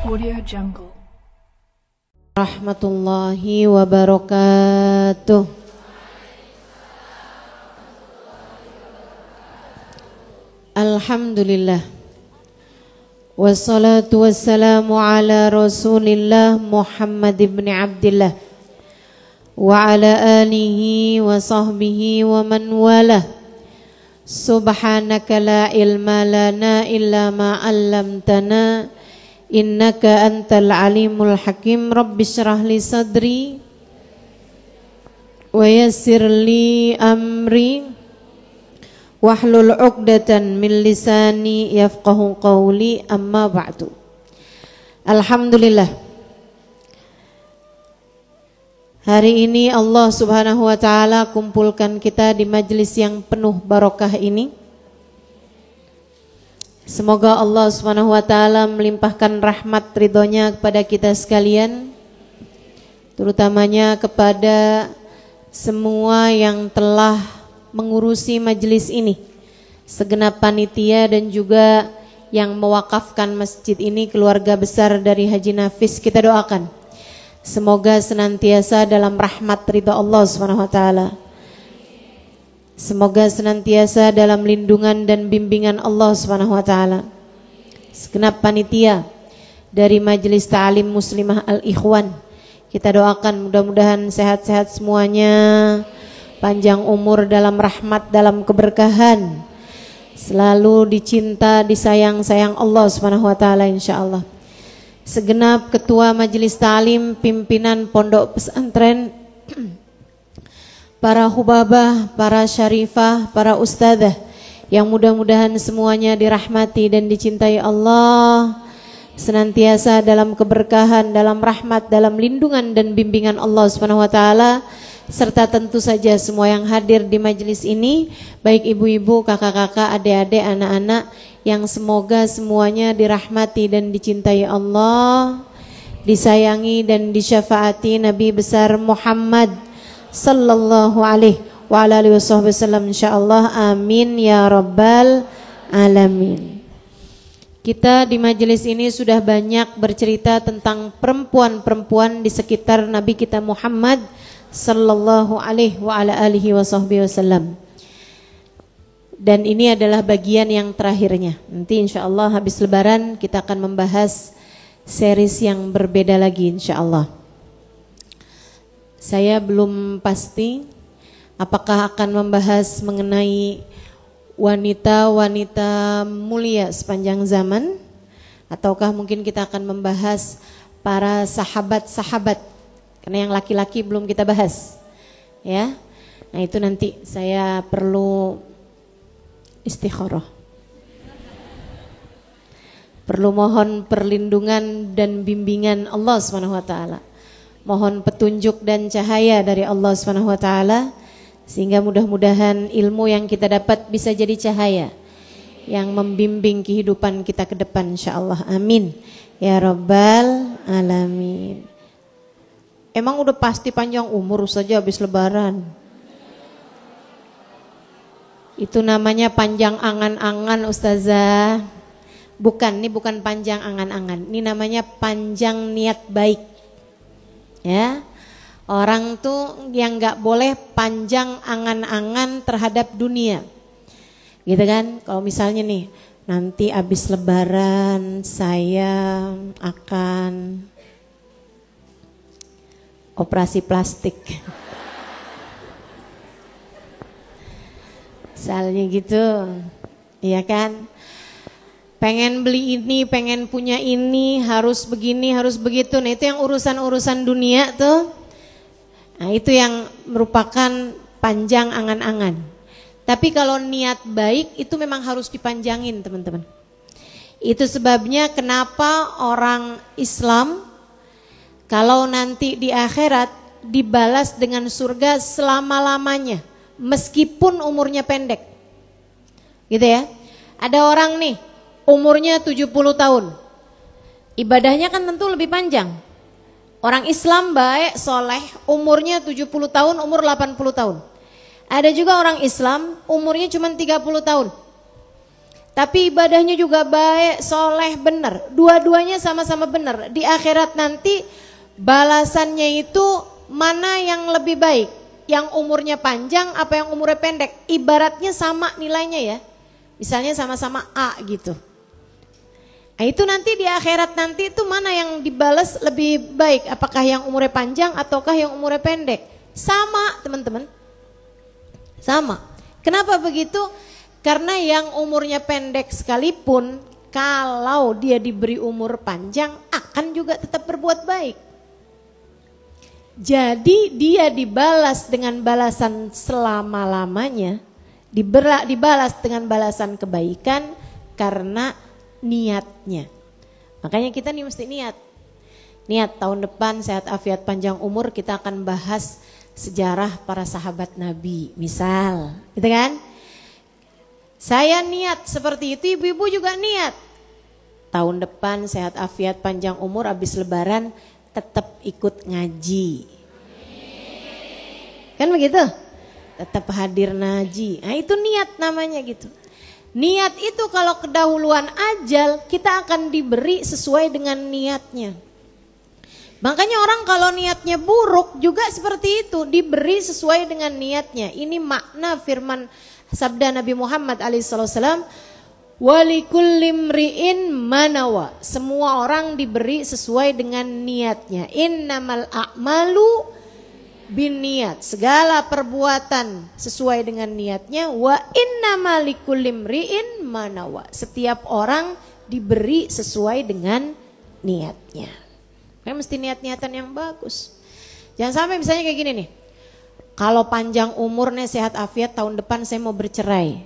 Audio Jungle. Rahmatullahi wabarakatuh. Alhamdulillah. Wassalatu wassalamu ala Rasulillah Muhammad ibn Abdillah wa ala alihi wa sahbihi wa man walah. Subhanaka la ilma lana illa ma 'allamtana innaka antal alimul hakim. Rabbi shrah li sadri wa yassir li amri wahlul 'uqdatan min lisani yafqahu qawli, amma ba'du. Alhamdulillah, hari ini Allah Subhanahu wa taala kumpulkan kita di majelis yang penuh barokah ini. Semoga Allah Subhanahu wa taala melimpahkan rahmat ridhonya kepada kita sekalian, terutamanya kepada semua yang telah mengurusi majelis ini, segenap panitia dan juga yang mewakafkan masjid ini, keluarga besar dari Haji Nafis. Kita doakan semoga senantiasa dalam rahmat ridha Allah Subhanahu wa taala. Semoga senantiasa dalam lindungan dan bimbingan Allah Subhanahu wa taala. Segenap panitia dari Majelis Ta'lim Muslimah Al-Ikhwan, kita doakan mudah-mudahan sehat-sehat semuanya, panjang umur dalam rahmat, dalam keberkahan, selalu dicinta, disayang-sayang Allah Subhanahu wa taala insyaallah. Segenap ketua Majelis Ta'lim, pimpinan pondok pesantren, para hubabah, para syarifah, para ustadzah yang mudah-mudahan semuanya dirahmati dan dicintai Allah, senantiasa dalam keberkahan, dalam rahmat, dalam lindungan dan bimbingan Allah Subhanahu wa taala, serta tentu saja semua yang hadir di majelis ini, baik ibu-ibu, kakak-kakak, adik-adik, anak-anak, yang semoga semuanya dirahmati dan dicintai Allah, disayangi dan disyafaati Nabi besar Muhammad sallallahu alaihi wa alihi wasallam insyaallah, amin ya rabbal alamin. Kita di majelis ini sudah banyak bercerita tentang perempuan-perempuan di sekitar Nabi kita Muhammad sallallahu alaihi wa alihi wasallam. Dan ini adalah bagian yang terakhirnya. Nanti insyaallah habis lebaran kita akan membahas series yang berbeda lagi insyaallah. Saya belum pasti apakah akan membahas mengenai wanita-wanita mulia sepanjang zaman, ataukah mungkin kita akan membahas para sahabat-sahabat, karena yang laki-laki belum kita bahas, ya. Nah itu nanti saya perlu istikharah, perlu mohon perlindungan dan bimbingan Allah Subhanahu wa taala. Mohon petunjuk dan cahaya dari Allah Subhanahu wa taala, sehingga mudah-mudahan ilmu yang kita dapat bisa jadi cahaya yang membimbing kehidupan kita ke depan insyaallah. Amin ya rabbal alamin. Emang udah pasti panjang umur saja habis lebaran. Itu namanya panjang angan-angan ustazah. Bukan, ini bukan panjang angan-angan. Ini namanya panjang niat baik. Ya, orang tuh yang nggak boleh panjang angan-angan terhadap dunia, gitu kan? Kalau misalnya nih, nanti abis lebaran saya akan operasi plastik, misalnya gitu, iya kan? Pengen beli ini, pengen punya ini, harus begini, harus begitu. Nah itu yang urusan-urusan dunia tuh. Nah itu yang merupakan panjang angan-angan. Tapi kalau niat baik itu memang harus dipanjangin teman-teman. Itu sebabnya kenapa orang Islam kalau nanti di akhirat dibalas dengan surga selama-lamanya, meskipun umurnya pendek. Gitu ya. Ada orang nih umurnya 70 tahun, ibadahnya kan tentu lebih panjang. Orang Islam baik, soleh, umurnya 70 tahun, umur 80 tahun. Ada juga orang Islam umurnya cuma 30 tahun. tapi ibadahnya juga baik, soleh, benar. Dua-duanya sama-sama benar. Di akhirat nanti balasannya itu mana yang lebih baik? Yang umurnya panjang apa yang umurnya pendek? Ibaratnya sama nilainya ya. Misalnya sama-sama A gitu. Nah itu nanti di akhirat nanti itu mana yang dibalas lebih baik? Apakah yang umurnya panjang ataukah yang umurnya pendek? Sama teman-teman. Sama. Kenapa begitu? Karena yang umurnya pendek sekalipun kalau dia diberi umur panjang akan juga tetap berbuat baik. Jadi dia dibalas dengan balasan selama-lamanya. Dibalas dengan balasan kebaikan karena niatnya. Makanya kita nih mesti niat. Niat tahun depan sehat afiat panjang umur kita akan bahas sejarah para sahabat Nabi. Misal, gitu kan? Saya niat seperti itu, ibu-ibu juga niat. Tahun depan sehat afiat panjang umur habis lebaran tetap ikut ngaji. Kan begitu? Tetap hadir ngaji. Nah, itu niat namanya gitu. Niat itu kalau kedahuluan ajal kita akan diberi sesuai dengan niatnya. Makanya orang kalau niatnya buruk juga seperti itu, diberi sesuai dengan niatnya. Ini makna firman sabda Nabi Muhammad alaihissalam, walikulli mri'in manawa. Semua orang diberi sesuai dengan niatnya. Innamal a'malu biniat, segala perbuatan sesuai dengan niatnya. Wa innamal likulli mri'in manawa. Setiap orang diberi sesuai dengan niatnya. Kayak mesti niat-niatan yang bagus. Jangan sampai misalnya kayak gini nih. Kalau panjang umur nih sehat afiat tahun depan saya mau bercerai.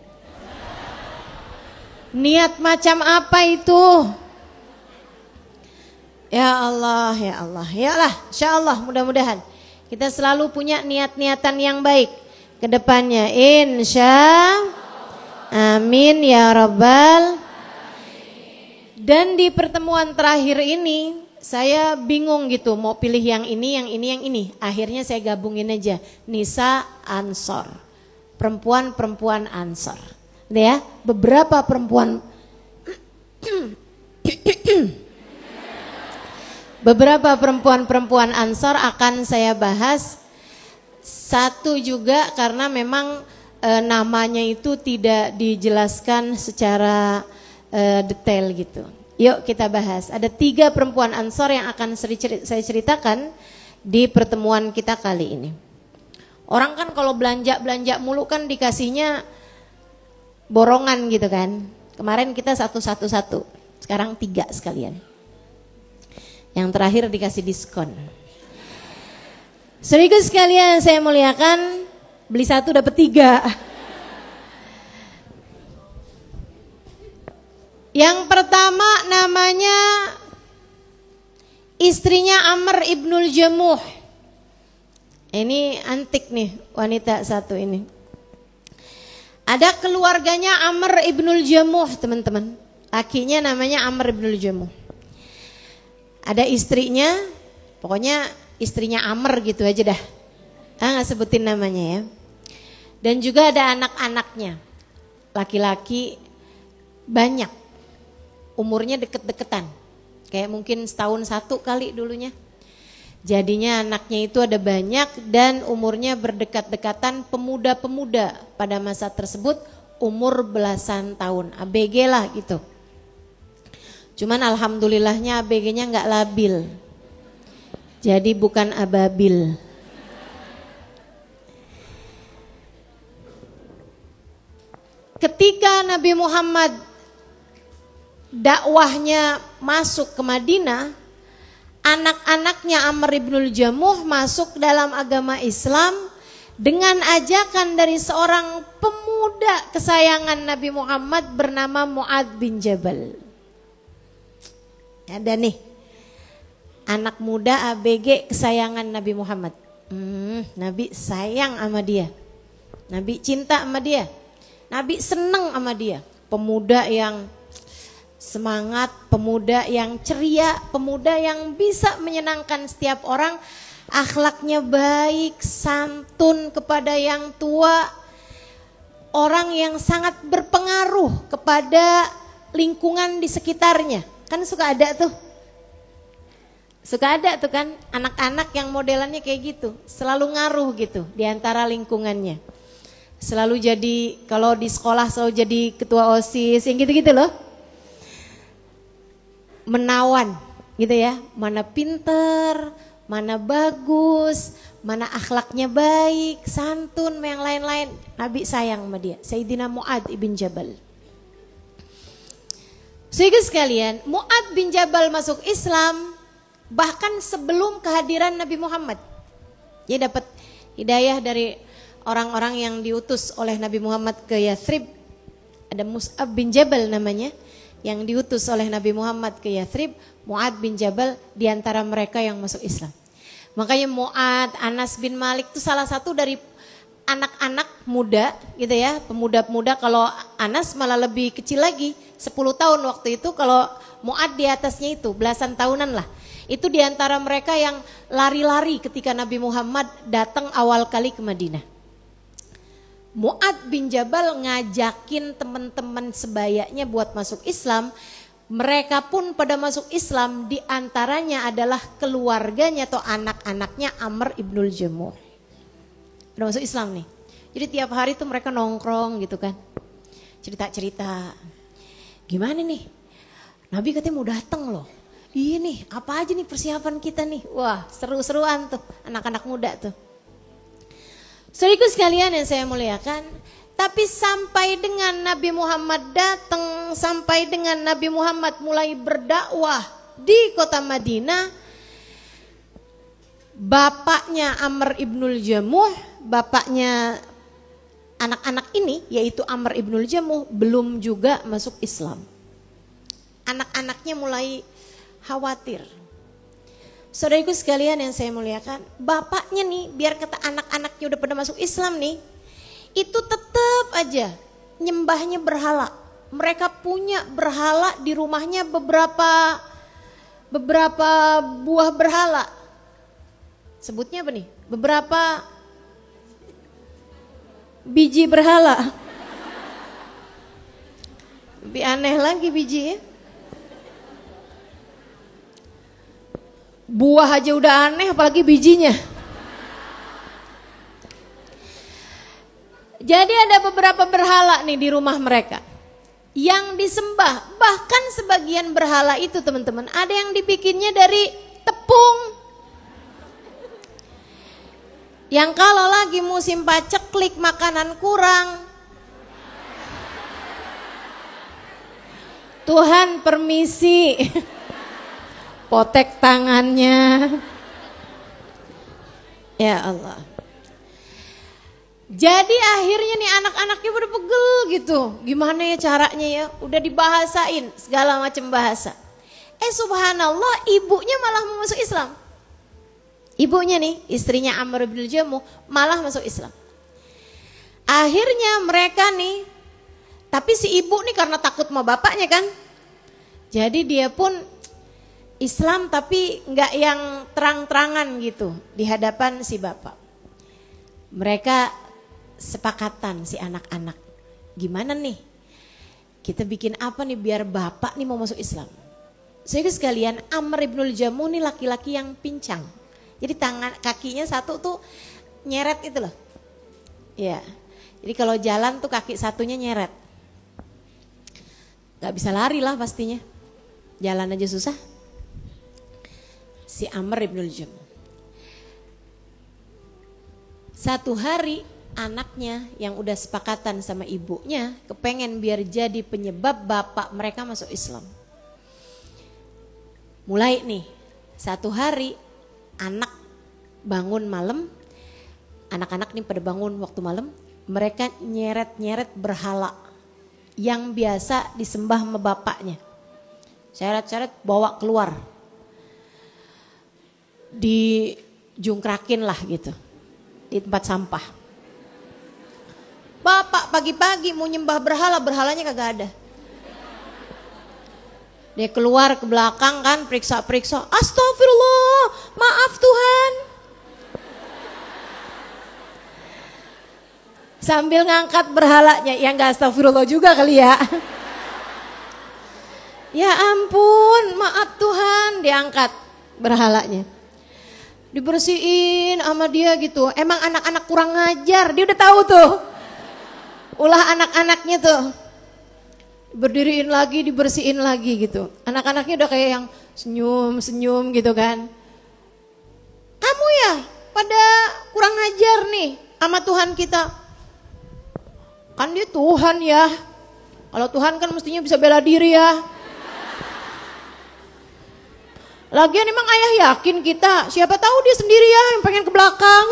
Niat macam apa itu? Ya Allah, ya Allah. Ya Allah, insyaallah mudah-mudahan kita selalu punya niat-niatan yang baik ke depannya. Amin ya Rabbal. Dan di pertemuan terakhir ini saya bingung gitu mau pilih yang ini, yang ini, yang ini. Akhirnya saya gabungin aja Nisa Ansor. Perempuan-perempuan Ansor. Ya, beberapa perempuan beberapa perempuan-perempuan Ansor akan saya bahas. Satu juga karena memang namanya itu tidak dijelaskan secara detail gitu. Yuk kita bahas. Ada 3 perempuan Ansor yang akan saya ceritakan di pertemuan kita kali ini. Orang kan kalau belanja mulu kan dikasihnya borongan gitu kan. Kemarin kita satu, sekarang 3 sekalian. Yang terakhir dikasih diskon. Saudaraku sekalian saya muliakan, beli 1 dapat 3. Yang pertama namanya istrinya Amr ibnul Jamuh. Ini antik nih wanita satu ini. Ada keluarganya Amr ibnul Jamuh teman-teman. Lakinya namanya Amr ibnul Jamuh. Ada istrinya, pokoknya istrinya Amr gitu aja dah. Nggak sebutin namanya ya. Dan juga ada anak-anaknya. Laki-laki banyak. Umurnya deket-deketan. Kayak mungkin setahun 1 kali dulunya. Jadinya anaknya itu ada banyak dan umurnya berdekat-dekatan, pemuda-pemuda pada masa tersebut umur belasan tahun. ABG lah gitu. Cuman alhamdulillahnya ABG-nya nggak labil. Jadi bukan ababil. Ketika Nabi Muhammad dakwahnya masuk ke Madinah, anak-anaknya Amr ibnul Jamuh masuk dalam agama Islam dengan ajakan dari seorang pemuda kesayangan Nabi Muhammad bernama Mu'adz bin Jabal. Ada nih anak muda ABG kesayangan Nabi Muhammad. Nabi sayang sama dia. Nabi cinta sama dia. Nabi senang sama dia. Pemuda yang semangat, pemuda yang ceria, pemuda yang bisa menyenangkan setiap orang. Akhlaknya baik, santun kepada yang tua. orang yang sangat berpengaruh kepada lingkungan di sekitarnya. Kan suka ada tuh. Suka ada tuh kan anak-anak yang modelannya kayak gitu. Selalu ngaruh gitu di antara lingkungannya. Selalu jadi, kalau di sekolah selalu jadi ketua OSIS, yang gitu-gitu loh. Menawan gitu ya. Mana pinter, mana bagus, mana akhlaknya baik, santun, yang lain-lain. Nabi sayang sama dia. Sayyidina Mu'ad ibn Jabal. Sehingga sekalian, Mu'ad bin Jabal masuk Islam bahkan sebelum kehadiran Nabi Muhammad. Dia dapat hidayah dari orang-orang yang diutus oleh Nabi Muhammad ke Yathrib. Ada Mus'ab bin Jabal namanya, yang diutus oleh Nabi Muhammad ke Yathrib. Mu'ad bin Jabal diantara mereka yang masuk Islam. Makanya Mu'ad, Anas bin Malik itu salah satu dari anak-anak muda gitu ya. Pemuda-pemuda, kalau Anas malah lebih kecil lagi, 10 tahun waktu itu. Kalau Mu'ad di atasnya itu, belasan tahunan lah. Itu diantara mereka yang lari-lari ketika Nabi Muhammad datang awal kali ke Madinah. Mu'ad bin Jabal ngajakin teman-teman sebayanya buat masuk Islam. Mereka pun pada masuk Islam, diantaranya adalah keluarganya atau anak-anaknya Amr ibnul Jamuh. Udah masuk Islam nih. Jadi tiap hari tuh mereka nongkrong gitu kan. Cerita-cerita. Gimana nih? Nabi katanya mau datang loh. Iya nih, apa aja nih persiapan kita nih. Wah, seru-seruan tuh anak-anak muda tuh. Saudaraku sekalian yang saya muliakan, tapi sampai dengan Nabi Muhammad datang, sampai dengan Nabi Muhammad mulai berdakwah di kota Madinah, bapaknya Amr ibnul Jamuh, bapaknya anak-anak ini yaitu Amr ibnul Jamuh belum juga masuk Islam. Anak-anaknya mulai khawatir. Saudaraku sekalian yang saya muliakan, bapaknya nih biar kata anak-anaknya udah pada masuk Islam nih, itu tetap aja nyembahnya berhala. Mereka punya berhala di rumahnya, beberapa buah berhala. Sebutnya apa nih? Beberapa biji berhala. Lebih aneh lagi biji ya. Buah aja udah aneh, apalagi bijinya. Jadi ada beberapa berhala nih di rumah mereka yang disembah. Bahkan sebagian berhala itu teman-teman, ada yang dibikinnya dari tepung. Yang kalau lagi musim paceklik, makanan kurang, Tuhan permisi, potek tangannya. Ya Allah. Jadi akhirnya nih anak-anaknya udah pegel gitu. Gimana ya caranya ya? Udah dibahasain segala macam bahasa. Subhanallah, ibunya malah mau masuk Islam. Ibunya nih, istrinya Amr bin Jamuh malah masuk Islam. Akhirnya mereka nih, tapi si ibu nih karena takut sama bapaknya kan. Jadi dia pun Islam tapi nggak yang terang-terangan gitu di hadapan si bapak. Mereka sepakatan si anak-anak, gimana nih kita bikin apa nih biar bapak nih mau masuk Islam. Sehingga sekalian Amr ibnul Jamuh nih laki-laki yang pincang. Jadi tangan kakinya satu tuh nyeret itu loh. Ya. Jadi kalau jalan tuh kaki satunya nyeret. Gak bisa lari lah pastinya. Jalan aja susah. Si Amr ibnul Jamuh. Satu hari anaknya yang udah sepakatan sama ibunya kepengen biar jadi penyebab bapak mereka masuk Islam. Mulai nih, satu hari anak bangun malam, anak-anak nih pada bangun waktu malam, mereka nyeret-nyeret berhala yang biasa disembah sama bapaknya. Seret-seret bawa keluar, dijungkrakin lah gitu di tempat sampah. Bapak pagi-pagi mau nyembah berhala, berhalanya kagak ada. Dia keluar ke belakang kan, periksa-periksa. Astagfirullah, maaf Tuhan. Sambil ngangkat berhalanya. Ya enggak astagfirullah juga kali ya. Ya ampun, maaf Tuhan, diangkat berhalanya. Dibersihin sama dia gitu. Emang anak-anak kurang ngajar, dia udah tahu tuh. Ulah anak-anaknya tuh. Berdiriin lagi, dibersihin lagi gitu. Anak-anaknya udah kayak yang senyum-senyum gitu kan. Kamu ya pada kurang ngajar nih sama Tuhan kita. Kan dia Tuhan ya. Kalau Tuhan kan mestinya bisa bela diri ya. Lagian emang ayah yakin kita, siapa tahu dia sendiri ya yang pengen ke belakang.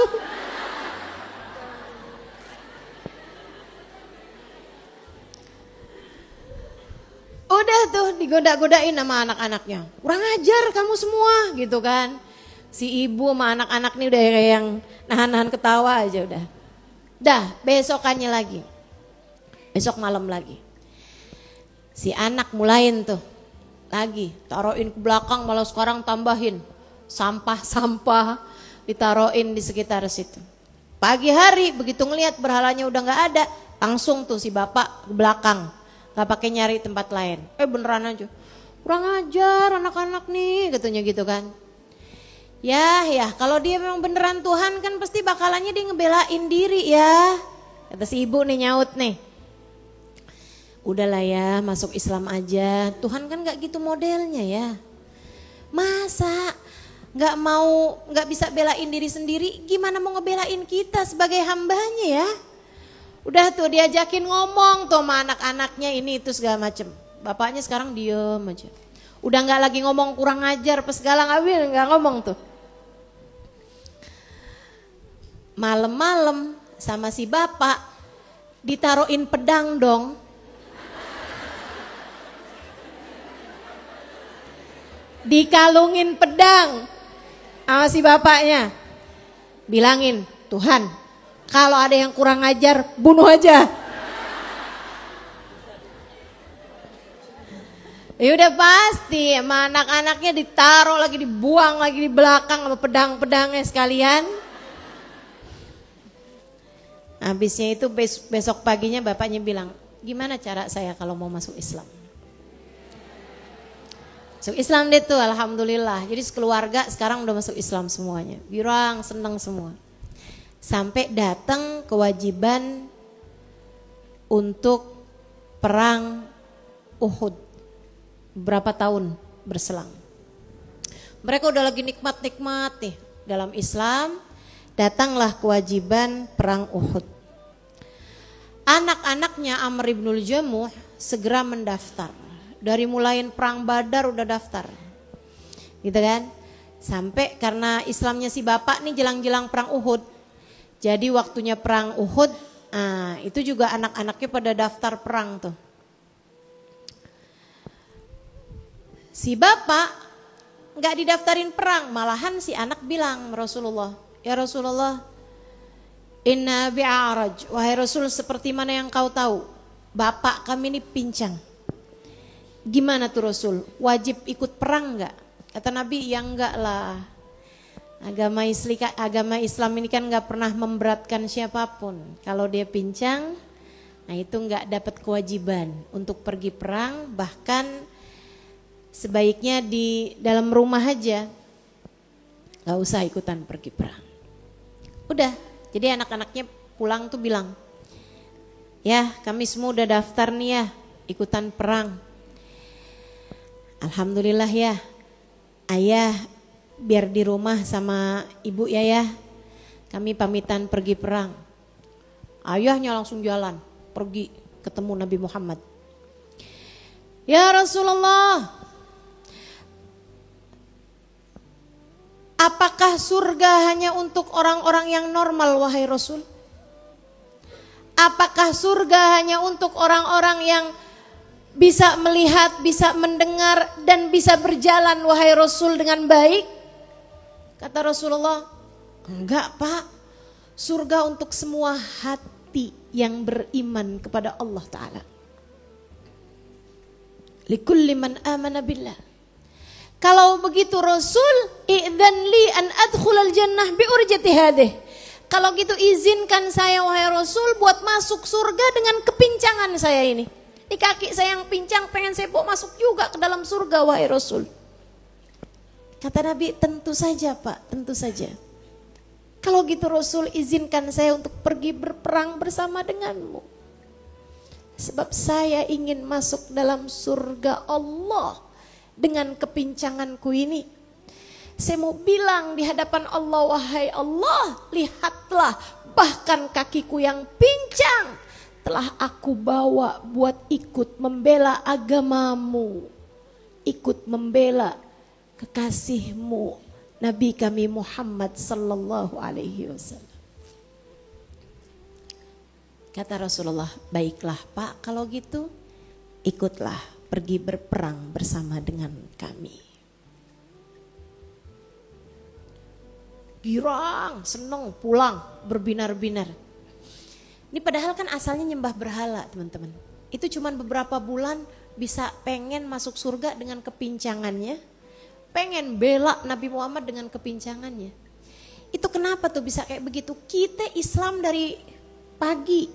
Udah tuh digoda-godain sama anak-anaknya. Kurang ajar kamu semua gitu kan. Si ibu sama anak-anak nih udah kayak yang nahan-nahan ketawa aja udah. Dah besokannya lagi. Besok malam lagi. Si anak mulain tuh. Lagi taruhin ke belakang, malah sekarang tambahin sampah-sampah ditaruhin di sekitar situ. Pagi hari begitu ngelihat berhalanya udah nggak ada, langsung tuh si bapak ke belakang, nggak pakai nyari tempat lain. Beneran aja, kurang ajar anak-anak nih, katanya gitu kan. Ya kalau dia memang beneran Tuhan kan pasti bakalannya dia ngebelain diri ya. Kata si ibu nih nyaut nih. Udahlah ya, masuk Islam aja. Tuhan kan gak gitu modelnya ya. Masa gak bisa belain diri sendiri, gimana mau ngebelain kita sebagai hambanya ya. Udah tuh diajakin ngomong tuh sama anak-anaknya ini itu segala macem. Bapaknya sekarang diem aja. Udah gak lagi ngomong kurang ajar, pas segala gak ngomong tuh. Malam-malam sama si bapak ditaruhin pedang dong. Dikalungin pedang sama si bapaknya. Bilangin, Tuhan kalau ada yang kurang ajar bunuh aja. Ya udah pasti sama anak-anaknya ditaruh lagi, dibuang lagi di belakang sama pedang-pedangnya sekalian. Habisnya itu besok paginya bapaknya bilang, gimana cara saya kalau mau masuk Islam? Masuk Islam deh tuh, alhamdulillah. Jadi sekeluarga sekarang udah masuk Islam semuanya. Birang, senang semua. Sampai datang kewajiban untuk perang Uhud. Berapa tahun berselang. Mereka udah lagi nikmat-nikmat nih dalam Islam. Datanglah kewajiban perang Uhud. Anak-anaknya Amr ibnul Jamuh segera mendaftar. Dari mulain perang Badar udah daftar. Gitu kan? Sampai karena Islamnya si bapak nih jelang-jelang perang Uhud. Jadi waktunya perang Uhud, itu juga anak-anaknya pada daftar perang tuh. Si bapak nggak didaftarin perang, malahan si anak bilang Rasulullah, ya Rasulullah, inna bi'araj, wahai Rasul seperti mana yang kau tahu, bapak kami ini pincang. Gimana tuh Rasul? Wajib ikut perang enggak? Kata Nabi, ya enggak lah. Agama Islam ini kan enggak pernah memberatkan siapapun. Kalau dia pincang, nah itu enggak dapat kewajiban untuk pergi perang. Bahkan sebaiknya di dalam rumah aja, enggak usah ikutan pergi perang. Udah, jadi anak-anaknya pulang tuh bilang, ya kami semua udah daftar nih ya, ikutan perang. Alhamdulillah ya, ayah biar di rumah sama ibu ya. Kami pamitan pergi perang. Ayahnya langsung jalan, pergi ketemu Nabi Muhammad. Ya Rasulullah, apakah surga hanya untuk orang-orang yang normal wahai Rasul? Apakah surga hanya untuk orang-orang yang bisa melihat, bisa mendengar, dan bisa berjalan wahai Rasul dengan baik? Kata Rasulullah, enggak Pak, surga untuk semua hati yang beriman kepada Allah Ta'ala. Likulli man amana billah. Kalau begitu Rasul, i'dzan li an adkhulal jannah bi urjati hadih. Kalau gitu izinkan saya wahai Rasul buat masuk surga dengan kepincangan saya ini. Di kaki saya yang pincang pengen saya bawa masuk juga ke dalam surga wahai Rasul. Kata Nabi, tentu saja Pak, tentu saja. Kalau gitu Rasul izinkan saya untuk pergi berperang bersama denganmu. Sebab saya ingin masuk dalam surga Allah dengan kepincanganku ini. Saya mau bilang di hadapan Allah, wahai Allah, lihatlah bahkan kakiku yang pincang telah aku bawa buat ikut membela agamamu, ikut membela kekasihmu, Nabi kami Muhammad sallallahu alaihi wasallam. Kata Rasulullah, baiklah Pak, kalau gitu ikutlah pergi berperang bersama dengan kami. Girang, seneng, pulang, berbinar-binar. Ini padahal kan asalnya nyembah berhala teman-teman. Itu cuma beberapa bulan bisa pengen masuk surga dengan kepincangannya. Pengen bela Nabi Muhammad dengan kepincangannya. Itu kenapa tuh bisa kayak begitu? Kita Islam dari pagi.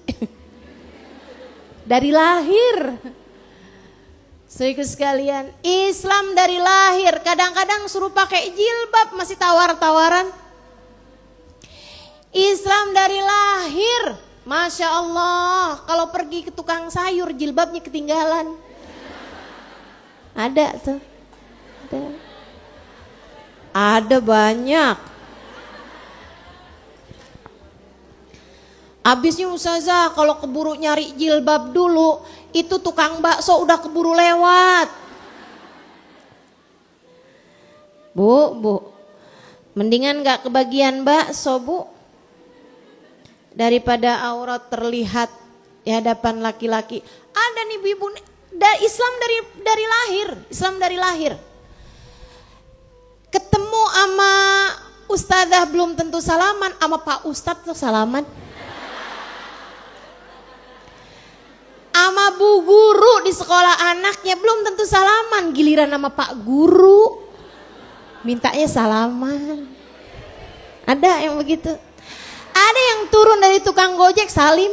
Dari lahir. Saudaraku sekalian, Islam dari lahir. Kadang-kadang suruh pakai jilbab masih tawar-tawaran. Islam dari lahir, Masya Allah, kalau pergi ke tukang sayur jilbabnya ketinggalan. Ada tuh, ada banyak. Abisnya Ustazah kalau keburu nyari jilbab dulu, itu tukang bakso udah keburu lewat. Bu, mendingan gak kebagian bakso Bu. Daripada aurat terlihat di hadapan laki-laki. Ada nih ibu, Islam dari lahir, Islam dari lahir. Ketemu sama ustazah belum tentu salaman, sama Pak Ustadz tuh salaman. Sama Bu Guru di sekolah anaknya belum tentu salaman, giliran sama Pak Guru mintanya salaman. Ada yang begitu. Ada yang turun dari tukang gojek salim.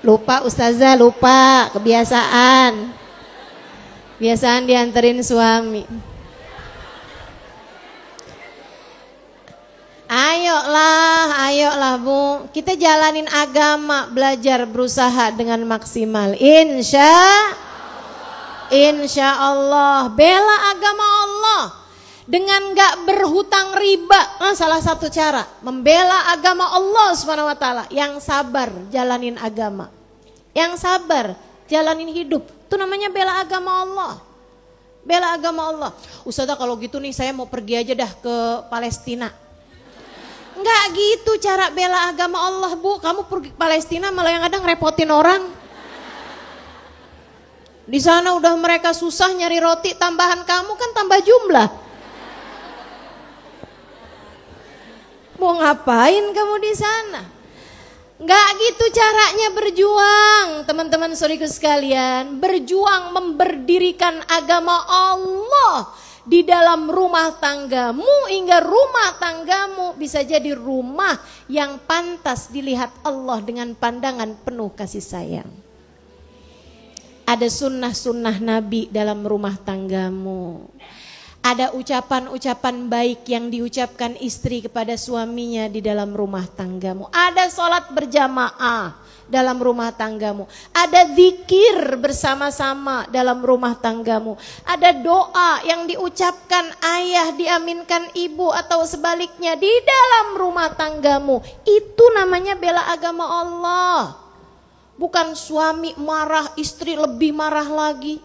Lupa Ustazah, lupa, kebiasaan. Kebiasaan dianterin suami. Ayolah Bu, kita jalanin agama, belajar, berusaha dengan maksimal. Insya Allah, bela agama Allah dengan gak berhutang riba. Salah satu cara membela agama Allah Subhanahu Wa Taala. Yang sabar jalanin agama, yang sabar jalanin hidup. Itu namanya bela agama Allah. Bela agama Allah. Ustazah kalau gitu nih saya mau pergi aja dah ke Palestina. Enggak gitu cara bela agama Allah Bu. Kamu pergi ke Palestina malah yang ada ngerepotin orang. Di sana udah mereka susah nyari roti, tambahan kamu kan tambah jumlah. Mau ngapain kamu di sana? Enggak gitu caranya berjuang, teman-teman saudaraku sekalian. Berjuang memberdirikan agama Allah di dalam rumah tanggamu hingga rumah tanggamu bisa jadi rumah yang pantas dilihat Allah dengan pandangan penuh kasih sayang. Ada sunnah-sunnah Nabi dalam rumah tanggamu. Ada ucapan-ucapan baik yang diucapkan istri kepada suaminya di dalam rumah tanggamu. Ada sholat berjamaah dalam rumah tanggamu. Ada zikir bersama-sama dalam rumah tanggamu. Ada doa yang diucapkan ayah diaminkan ibu atau sebaliknya di dalam rumah tanggamu. Itu namanya bela agama Allah. Bukan suami marah, istri lebih marah lagi.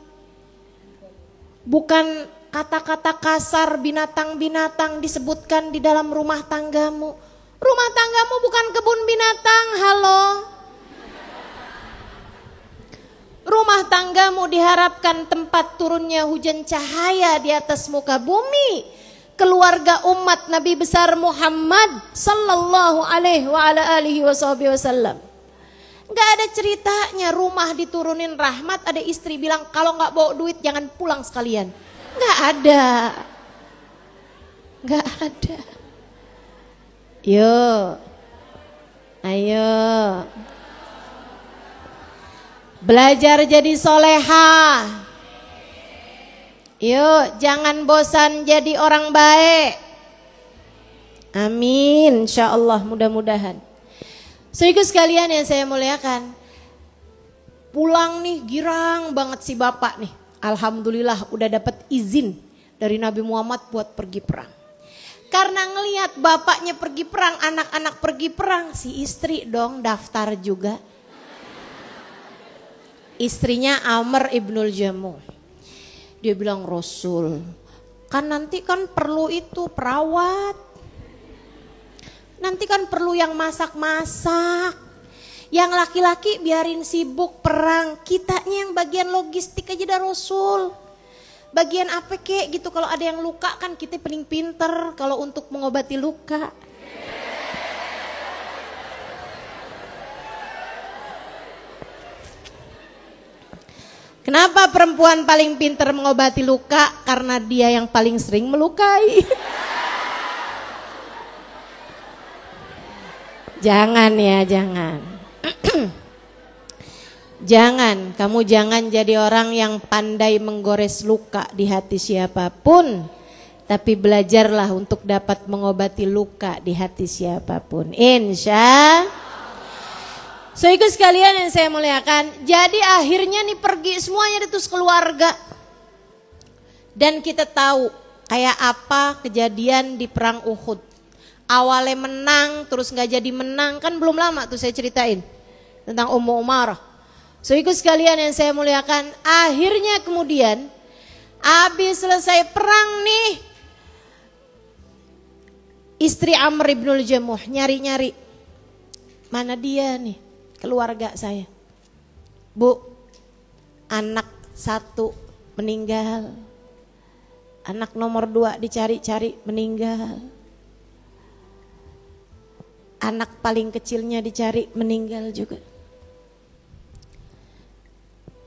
Bukan kata-kata kasar, binatang-binatang disebutkan di dalam rumah tanggamu. Rumah tanggamu bukan kebun binatang, halo. Rumah tanggamu diharapkan tempat turunnya hujan cahaya di atas muka bumi. Keluarga umat Nabi besar Muhammad sallallahu alaihi wa ala alihi wasallam. Nggak ada ceritanya rumah diturunin rahmat, ada istri bilang kalau nggak bawa duit jangan pulang sekalian. Nggak ada. Nggak ada. Yuk, ayo. Belajar jadi soleha. Yuk, jangan bosan jadi orang baik. Amin, insya Allah, mudah-mudahan. Saudaraku sekalian yang saya muliakan, pulang nih girang banget si bapak nih. Alhamdulillah udah dapat izin dari Nabi Muhammad buat pergi perang. Karena ngelihat bapaknya pergi perang, anak-anak pergi perang, si istri dong daftar juga. Istrinya Amr ibnul Jamuh. Dia bilang, Rasul, kan nanti kan perlu itu perawat. Nanti kan perlu yang masak-masak. Yang laki-laki biarin sibuk perang. Kitanya yang bagian logistik aja dah Rasul. Bagian apa kek gitu, kalau ada yang luka kan kita paling pinter kalau untuk mengobati luka. Kenapa perempuan paling pinter mengobati luka? Karena dia yang paling sering melukai. Jangan ya, jangan. Jangan, kamu jangan jadi orang yang pandai menggores luka di hati siapapun. Tapi belajarlah untuk dapat mengobati luka di hati siapapun. Insya. So ikut sekalian yang saya muliakan. Jadi akhirnya nih pergi semuanya terus keluarga. Dan kita tahu kayak apa kejadian di perang Uhud. Awalnya menang terus gak jadi menang. Kan belum lama tuh saya ceritain tentang Ummu Umarah. So ikut sekalian yang saya muliakan, akhirnya kemudian habis selesai perang nih, istri Amr ibnul Jamuh nyari-nyari, mana dia nih keluarga saya. Bu, anak satu meninggal, anak nomor 2 dicari-cari meninggal, anak paling kecilnya dicari meninggal juga.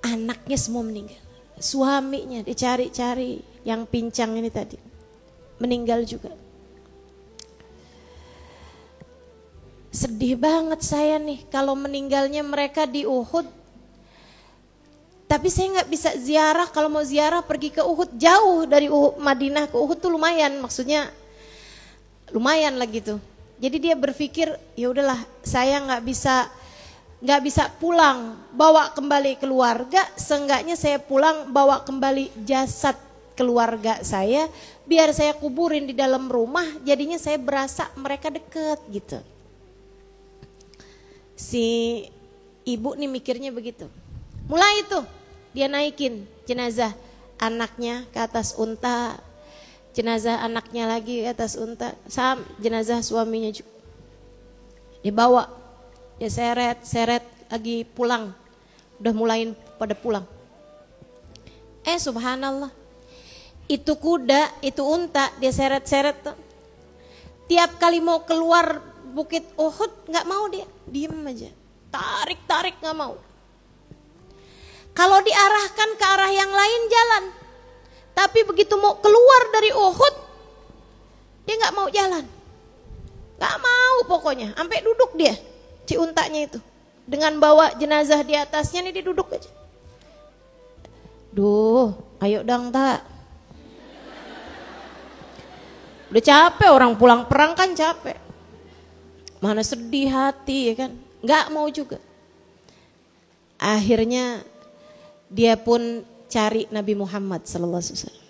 Anaknya semua meninggal, suaminya dicari-cari yang pincang ini tadi meninggal juga. Sedih banget saya nih kalau meninggalnya mereka di Uhud. Tapi saya nggak bisa ziarah, kalau mau ziarah pergi ke Uhud, jauh dari Madinah ke Uhud tuh lumayan, maksudnya lumayan lah gitu. Jadi dia berpikir ya udahlah saya nggak bisa pulang bawa kembali keluarga, seenggaknya saya pulang bawa kembali jasad keluarga saya, biar saya kuburin di dalam rumah, jadinya saya berasa mereka deket gitu. Si ibu nih mikirnya begitu. Mulai itu dia naikin jenazah anaknya ke atas unta, jenazah anaknya lagi ke atas unta, jenazah suaminya juga dibawa. Dia seret lagi pulang. Udah mulai pada pulang. Subhanallah. Itu kuda, itu unta, dia seret-seret tuh. Tiap kali mau keluar bukit Uhud gak mau dia, diem aja. Tarik-tarik gak mau. Kalau diarahkan ke arah yang lain jalan. Tapi begitu mau keluar dari Uhud, dia gak mau jalan. Gak mau pokoknya, sampai duduk dia. Si untanya itu dengan bawa jenazah di atasnya nih, dia duduk aja. Duh, ayo dong tak. Udah capek orang pulang perang kan capek. Mana sedih hati ya kan, nggak mau juga. Akhirnya dia pun cari Nabi Muhammad sallallahu alaihi wasallam.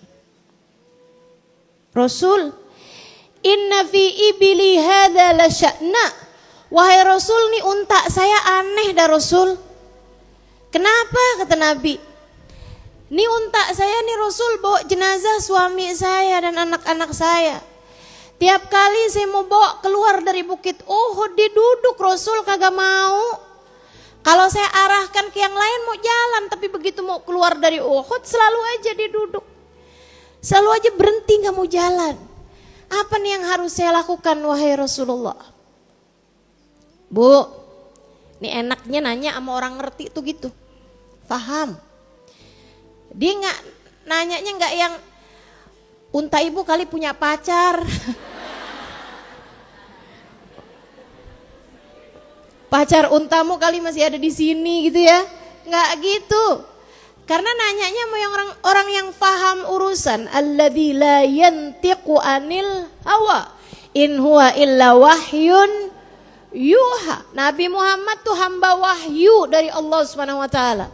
Rasul, inna fi ibli hadza la sya'na. Wahai Rasul, nih unta saya aneh dah Rasul. Kenapa? Kata Nabi. Nih unta saya nih Rasul bawa jenazah suami saya dan anak-anak saya. Tiap kali saya mau bawa keluar dari bukit Uhud, dia duduk Rasul, kagak mau. Kalau saya arahkan ke yang lain mau jalan, tapi begitu mau keluar dari Uhud selalu aja dia duduk. Selalu aja berhenti gak mau jalan. Apa nih yang harus saya lakukan wahai Rasulullah? Bu, Ini enaknya nanya sama orang ngerti tuh gitu. Paham. Dia nggak nanyanya nggak yang unta ibu kali punya pacar. Pacar untamu kali masih ada di sini gitu ya. Nggak gitu. Karena nanyanya mau yang orang yang paham urusan. Alladzi la yantiqu anil hawa in huwa illa wahyun yuha. Nabi Muhammad tuh hamba wahyu dari Allah Subhanahu wa taala.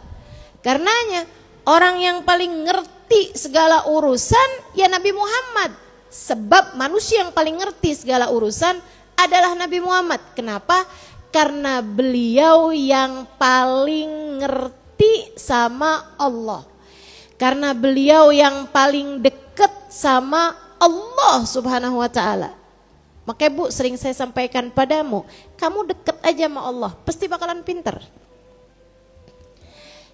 Karenanya orang yang paling ngerti segala urusan ya Nabi Muhammad. Sebab manusia yang paling ngerti segala urusan adalah Nabi Muhammad. Kenapa? Karena beliau yang paling ngerti sama Allah. Karena beliau yang paling dekat sama Allah Subhanahu wa taala. Makanya Bu sering saya sampaikan padamu, kamu dekat aja sama Allah, pasti bakalan pinter.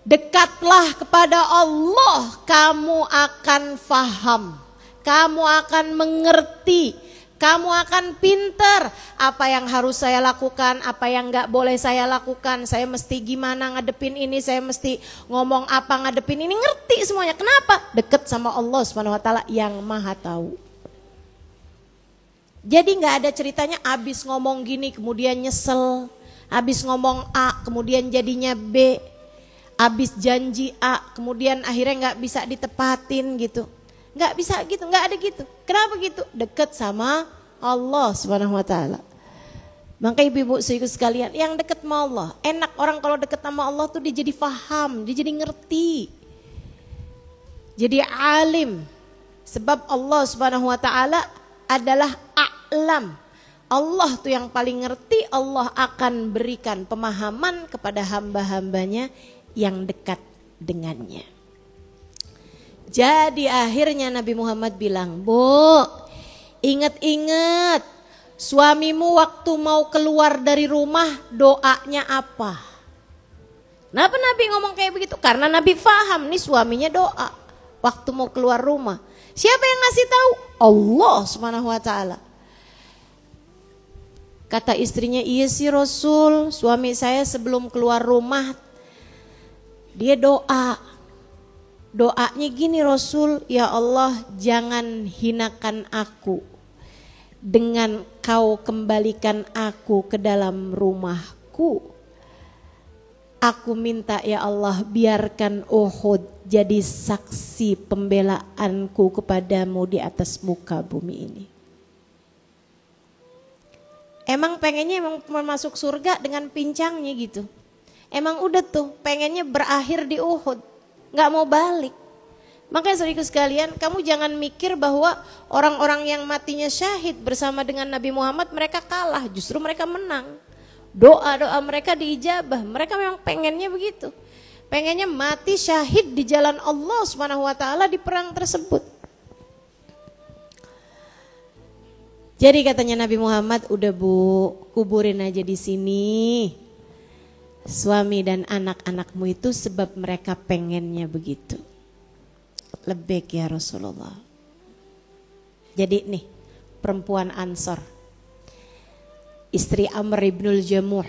Dekatlah kepada Allah, kamu akan faham, kamu akan mengerti, kamu akan pinter. Apa yang harus saya lakukan, apa yang gak boleh saya lakukan, saya mesti gimana ngadepin ini, saya mesti ngomong apa ngadepin ini, ngerti semuanya. Kenapa? Dekat sama Allah SWT yang maha tahu. Jadi gak ada ceritanya abis ngomong gini kemudian nyesel, abis ngomong A kemudian jadinya B, abis janji A kemudian akhirnya gak bisa ditepatin gitu. Gak bisa gitu, gak ada gitu. Kenapa gitu? Dekat sama Allah Subhanahu wa taala. Maka ibu-ibu saudaraku sekalian, yang dekat sama Allah, enak orang kalau dekat sama Allah tuh dia jadi faham, dia jadi ngerti. Jadi alim. Sebab Allah Subhanahu wa taala adalah a'lam. Allah tuh yang paling ngerti, Allah akan berikan pemahaman kepada hamba-hambanya yang dekat dengannya. Jadi akhirnya Nabi Muhammad bilang, Bu, ingat-ingat suamimu waktu mau keluar dari rumah doanya apa? Kenapa Nabi ngomong kayak begitu? Karena Nabi paham nih suaminya doa waktu mau keluar rumah. Siapa yang ngasih tahu? Allah Subhanahu wa taala. Kata istrinya, iya sih Rasul, suami saya sebelum keluar rumah dia doa. Doanya gini Rasul, ya Allah jangan hinakan aku dengan kau kembalikan aku ke dalam rumahku. Aku minta ya Allah biarkan Uhud jadi saksi pembelaanku kepadamu di atas muka bumi ini. Emang pengennya emang masuk surga dengan pincangnya gitu. Emang udah tuh pengennya berakhir di Uhud. Gak mau balik. Makanya saudaraku sekalian, kamu jangan mikir bahwa orang-orang yang matinya syahid bersama dengan Nabi Muhammad mereka kalah, justru mereka menang. Doa-doa mereka diijabah, mereka memang pengennya begitu. Pengennya mati syahid di jalan Allah Subhanahu wa taala di perang tersebut. Jadi katanya Nabi Muhammad, udah Bu, kuburin aja di sini. Suami dan anak-anakmu itu sebab mereka pengennya begitu. Lebih ya Rasulullah. Jadi nih perempuan Ansor, istri Amr ibnul Jamuh,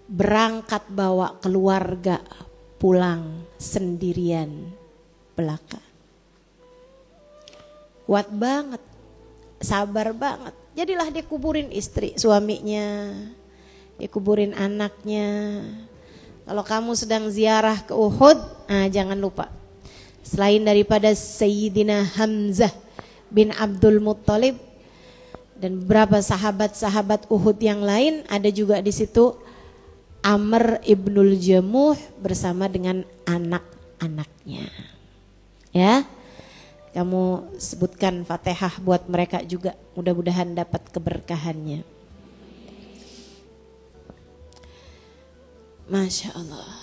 berangkat bawa keluarga pulang sendirian belaka. Kuat banget, sabar banget. Jadilah dia kuburin istri suaminya, dia kuburin anaknya. Kalau kamu sedang ziarah ke Uhud, jangan lupa. Selain daripada Sayyidina Hamzah bin Abdul Muttalib dan beberapa sahabat-sahabat Uhud yang lain, ada juga di situ Amr ibnul Jamuh bersama dengan anak-anaknya. Ya, kamu sebutkan Fatihah buat mereka juga, mudah-mudahan dapat keberkahannya. Masya Allah,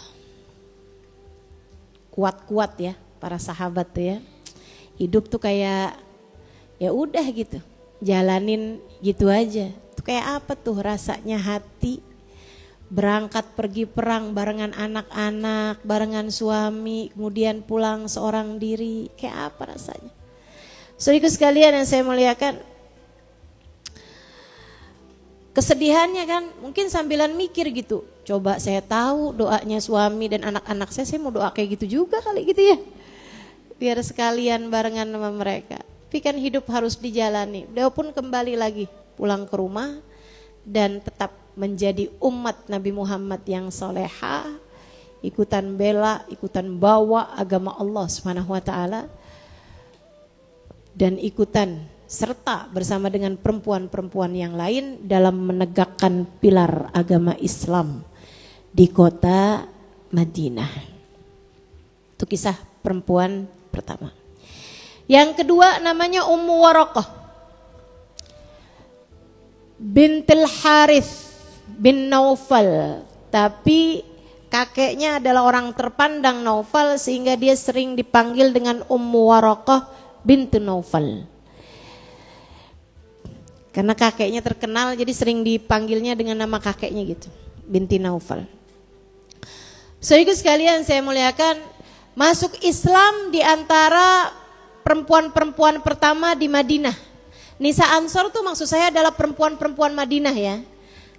kuat-kuat ya para sahabat tuh ya. Hidup tuh kayak ya udah gitu, jalanin gitu aja. Tuh kayak apa tuh rasanya hati berangkat pergi perang barengan anak-anak, barengan suami, kemudian pulang seorang diri. Kayak apa rasanya? Saudaraku sekalian yang saya muliakan, Kesedihannya kan mungkin sambilan mikir gitu. Coba saya tahu doanya suami dan anak-anak saya mau doa kayak gitu juga kali gitu ya. Biar sekalian barengan sama mereka. Tapi kan hidup harus dijalani. Dia pun kembali lagi pulang ke rumah dan tetap menjadi umat Nabi Muhammad yang soleha, ikutan bela, ikutan bawa agama Allah Subhanahu wa taala, dan ikutan serta bersama dengan perempuan-perempuan yang lain dalam menegakkan pilar agama Islam di kota Madinah. Itu kisah perempuan pertama. Yang kedua namanya Ummu Waraqah bintil Harith bin Naufal, tapi kakeknya adalah orang terpandang Naufal sehingga dia sering dipanggil dengan Ummu Waraqah bintu Naufal. Karena kakeknya terkenal jadi sering dipanggilnya dengan nama kakeknya gitu, binti Naufal. Saudara sekalian saya muliakan, masuk Islam di antara perempuan-perempuan pertama di Madinah. Nisa Ansor tuh maksud saya adalah perempuan-perempuan Madinah ya.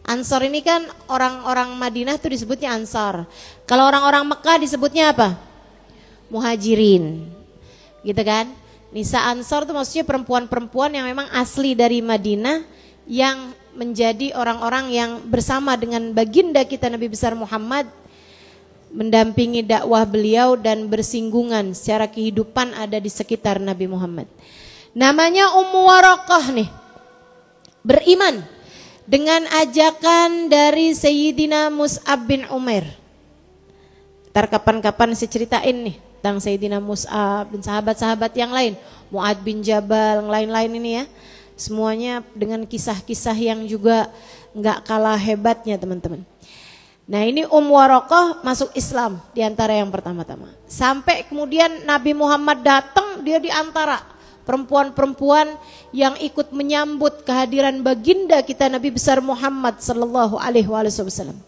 Ansor ini kan orang-orang Madinah tuh disebutnya Ansar. Kalau orang-orang Mekah disebutnya apa? Muhajirin. Gitu kan? Nisa Ansor itu maksudnya perempuan-perempuan yang memang asli dari Madinah yang menjadi orang-orang yang bersama dengan baginda kita Nabi besar Muhammad, mendampingi dakwah beliau dan bersinggungan secara kehidupan ada di sekitar Nabi Muhammad. Namanya Ummu Waraqah nih, beriman dengan ajakan dari Sayyidina Mus'ab bin Umair. Ntar kapan-kapan saya ceritain nih tentang Sayyidina Mus'ab dan sahabat-sahabat yang lain, Mu'ad bin Jabal, yang lain-lain ini ya. Semuanya dengan kisah-kisah yang juga nggak kalah hebatnya teman-teman. Nah ini Waraqah masuk Islam di antara yang pertama-tama. Sampai kemudian Nabi Muhammad datang, dia di antara perempuan-perempuan yang ikut menyambut kehadiran baginda kita Nabi besar Muhammad sallallahu alaihi wasallam.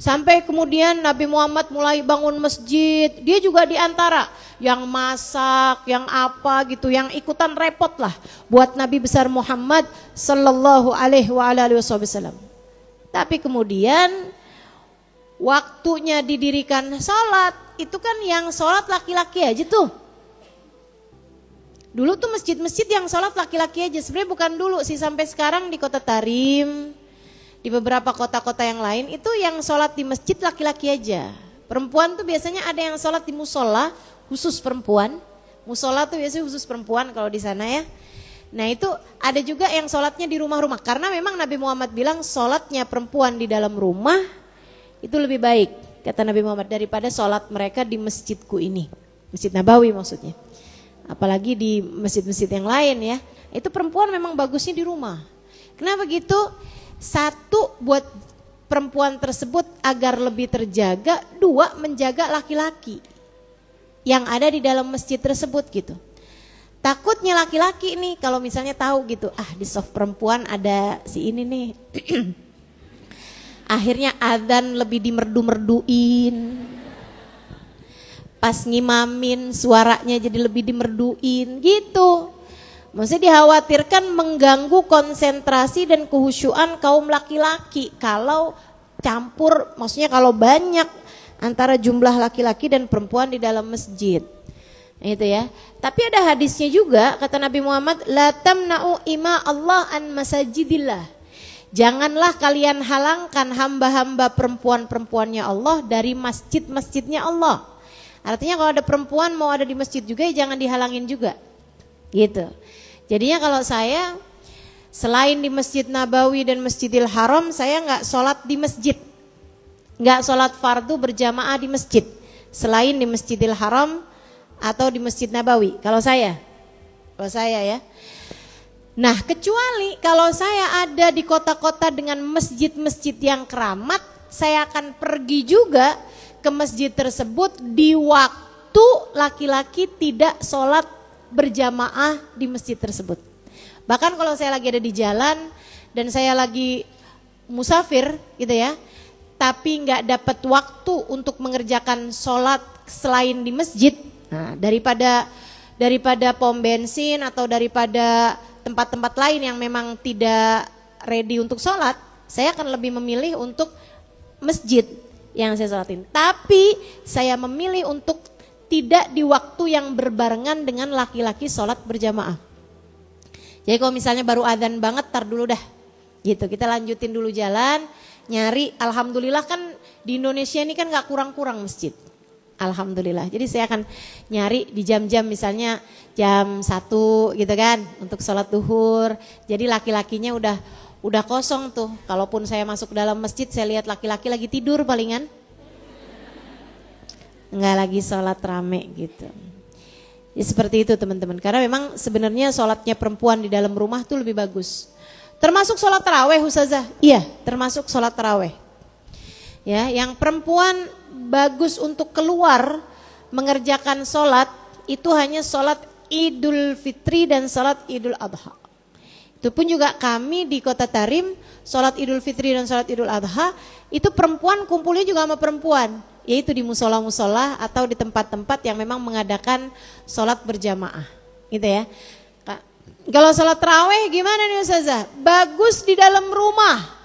Sampai kemudian Nabi Muhammad mulai bangun masjid, dia juga di antara yang masak, yang apa gitu, yang ikutan repot lah buat Nabi besar Muhammad sallallahu alaihi wasallam. Tapi kemudian waktunya didirikan sholat, itu kan yang sholat laki-laki aja tuh. Dulu tuh masjid-masjid yang sholat laki-laki aja, sebenarnya bukan dulu sih, sampai sekarang di kota Tarim, di beberapa kota-kota yang lain itu yang sholat di masjid laki-laki aja. Perempuan tuh biasanya ada yang sholat di musola khusus perempuan. Musola tuh biasanya khusus perempuan kalau di sana ya. Nah itu ada juga yang sholatnya di rumah-rumah, karena memang Nabi Muhammad bilang sholatnya perempuan di dalam rumah itu lebih baik, kata Nabi Muhammad, daripada sholat mereka di masjidku ini, Masjid Nabawi maksudnya. Apalagi di masjid-masjid yang lain ya, itu perempuan memang bagusnya di rumah. Kenapa gitu? Satu, buat perempuan tersebut agar lebih terjaga. Dua, menjaga laki-laki yang ada di dalam masjid tersebut gitu. Takutnya laki-laki nih kalau misalnya tahu gitu, di soft perempuan ada si ini nih. Akhirnya adzan lebih dimerdu-merduin. Pas ngimamin suaranya jadi lebih dimerduin gitu. Maksudnya dikhawatirkan mengganggu konsentrasi dan kehusyuan kaum laki-laki kalau campur, maksudnya kalau banyak antara jumlah laki-laki dan perempuan di dalam masjid. Itu ya. Tapi ada hadisnya juga, kata Nabi Muhammad, la tamna'u ima Allah an masajidillah. Janganlah kalian halangkan hamba-hamba perempuan-perempuannya Allah dari masjid-masjidnya Allah. Artinya kalau ada perempuan mau ada di masjid juga ya jangan dihalangin juga. Gitu. Jadinya kalau saya selain di Masjid Nabawi dan Masjidil Haram, saya nggak sholat di masjid, nggak sholat fardu berjamaah di masjid selain di Masjidil Haram atau di Masjid Nabawi. Kalau saya ya. Nah kecuali kalau saya ada di kota-kota dengan masjid-masjid yang keramat, saya akan pergi juga ke masjid tersebut di waktu laki-laki tidak sholat berjamaah di masjid tersebut. Bahkan kalau saya lagi ada di jalan dan saya lagi musafir gitu ya, tapi nggak dapat waktu untuk mengerjakan sholat selain di masjid, nah, daripada pom bensin atau daripada tempat-tempat lain yang memang tidak ready untuk sholat, saya akan lebih memilih untuk masjid yang saya sholatin. Tapi saya memilih untuk tidak di waktu yang berbarengan dengan laki-laki sholat berjamaah. Jadi kalau misalnya baru adzan banget, tar dulu dah. Gitu, kita lanjutin dulu jalan, nyari. Alhamdulillah kan di Indonesia ini kan gak kurang-kurang masjid. Alhamdulillah. Jadi saya akan nyari di jam-jam misalnya jam 1 gitu kan untuk sholat duhur. Jadi laki-lakinya udah kosong tuh. Kalaupun saya masuk ke dalam masjid, saya lihat laki-laki lagi tidur palingan. Enggak lagi sholat rame gitu. Ya, seperti itu teman-teman. Karena memang sebenarnya sholatnya perempuan di dalam rumah tuh lebih bagus. Termasuk sholat taraweh Ustazah. Iya, termasuk sholat taraweh. Ya, yang perempuan bagus untuk keluar mengerjakan sholat itu hanya sholat Idul Fitri dan sholat Idul Adha. Itu pun juga kami di Kota Tarim, sholat Idul Fitri dan sholat Idul Adha itu perempuan kumpulnya juga sama perempuan, yaitu di musola-musola atau di tempat-tempat yang memang mengadakan sholat berjamaah, gitu ya. Kalau sholat tarawih gimana nih Ustazah? Bagus di dalam rumah.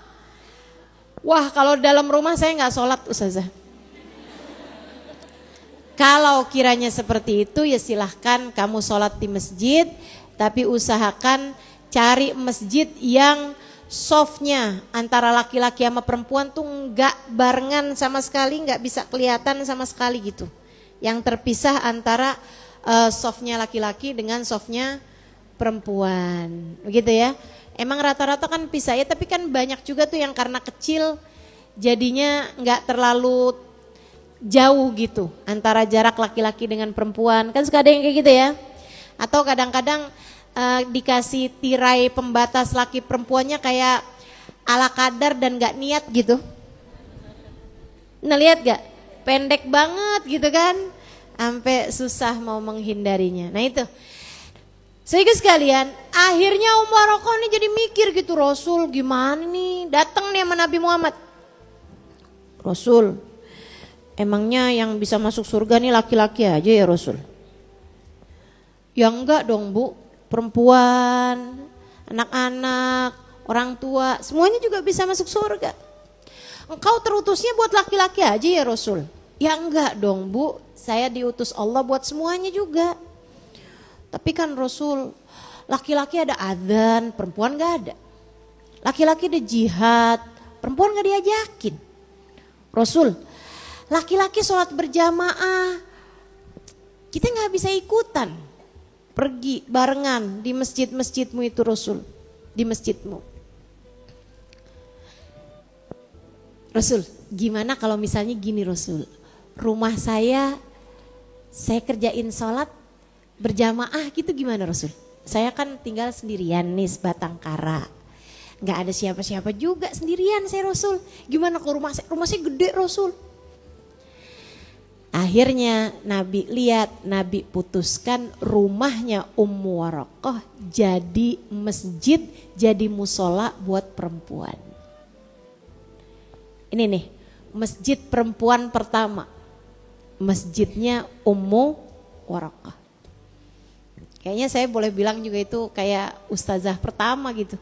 Wah, kalau dalam rumah saya nggak sholat Ustazah. Kalau kiranya seperti itu ya silahkan kamu sholat di masjid, tapi usahakan cari masjid yang softnya antara laki-laki sama perempuan tuh nggak barengan sama sekali, nggak bisa kelihatan sama sekali gitu. Yang terpisah antara softnya laki-laki dengan softnya perempuan, begitu ya. Emang rata-rata kan pisah ya, tapi kan banyak juga tuh yang karena kecil jadinya nggak terlalu jauh gitu antara jarak laki-laki dengan perempuan. Kan suka ada yang kayak gitu ya. Atau kadang-kadang dikasih tirai pembatas laki perempuannya kayak ala kadar dan nggak niat gitu. Nah lihat gak? Pendek banget gitu kan, sampai susah mau menghindarinya. Nah itu. Sehingga sekalian, akhirnya Warokoh nih jadi mikir gitu, Rasul gimana nih, datang nih sama Nabi Muhammad. Rasul, emangnya yang bisa masuk surga nih laki-laki aja ya Rasul? Ya enggak dong Bu, perempuan, anak-anak, orang tua, semuanya juga bisa masuk surga. Engkau terutusnya buat laki-laki aja ya Rasul? Ya enggak dong Bu, saya diutus Allah buat semuanya juga. Tapi kan Rasul, laki-laki ada adzan, perempuan gak ada. Laki-laki ada jihad, perempuan gak diajakin. Rasul, laki-laki sholat berjamaah, kita gak bisa ikutan. Pergi barengan di masjid-masjidmu itu Rasul, di masjidmu. Rasul, gimana kalau misalnya gini Rasul, rumah saya kerjain sholat berjamaah gitu gimana Rasul? Saya kan tinggal sendirian nih sebatang kara, nggak ada siapa-siapa juga, sendirian saya Rasul. Gimana kalau rumah saya gede Rasul? Akhirnya Nabi lihat, Nabi putuskan rumahnya Ummu Warokoh jadi masjid, jadi musola buat perempuan. Ini nih, masjid perempuan pertama, masjidnya Ummu Warokoh. Kayaknya saya boleh bilang juga itu kayak ustazah pertama gitu.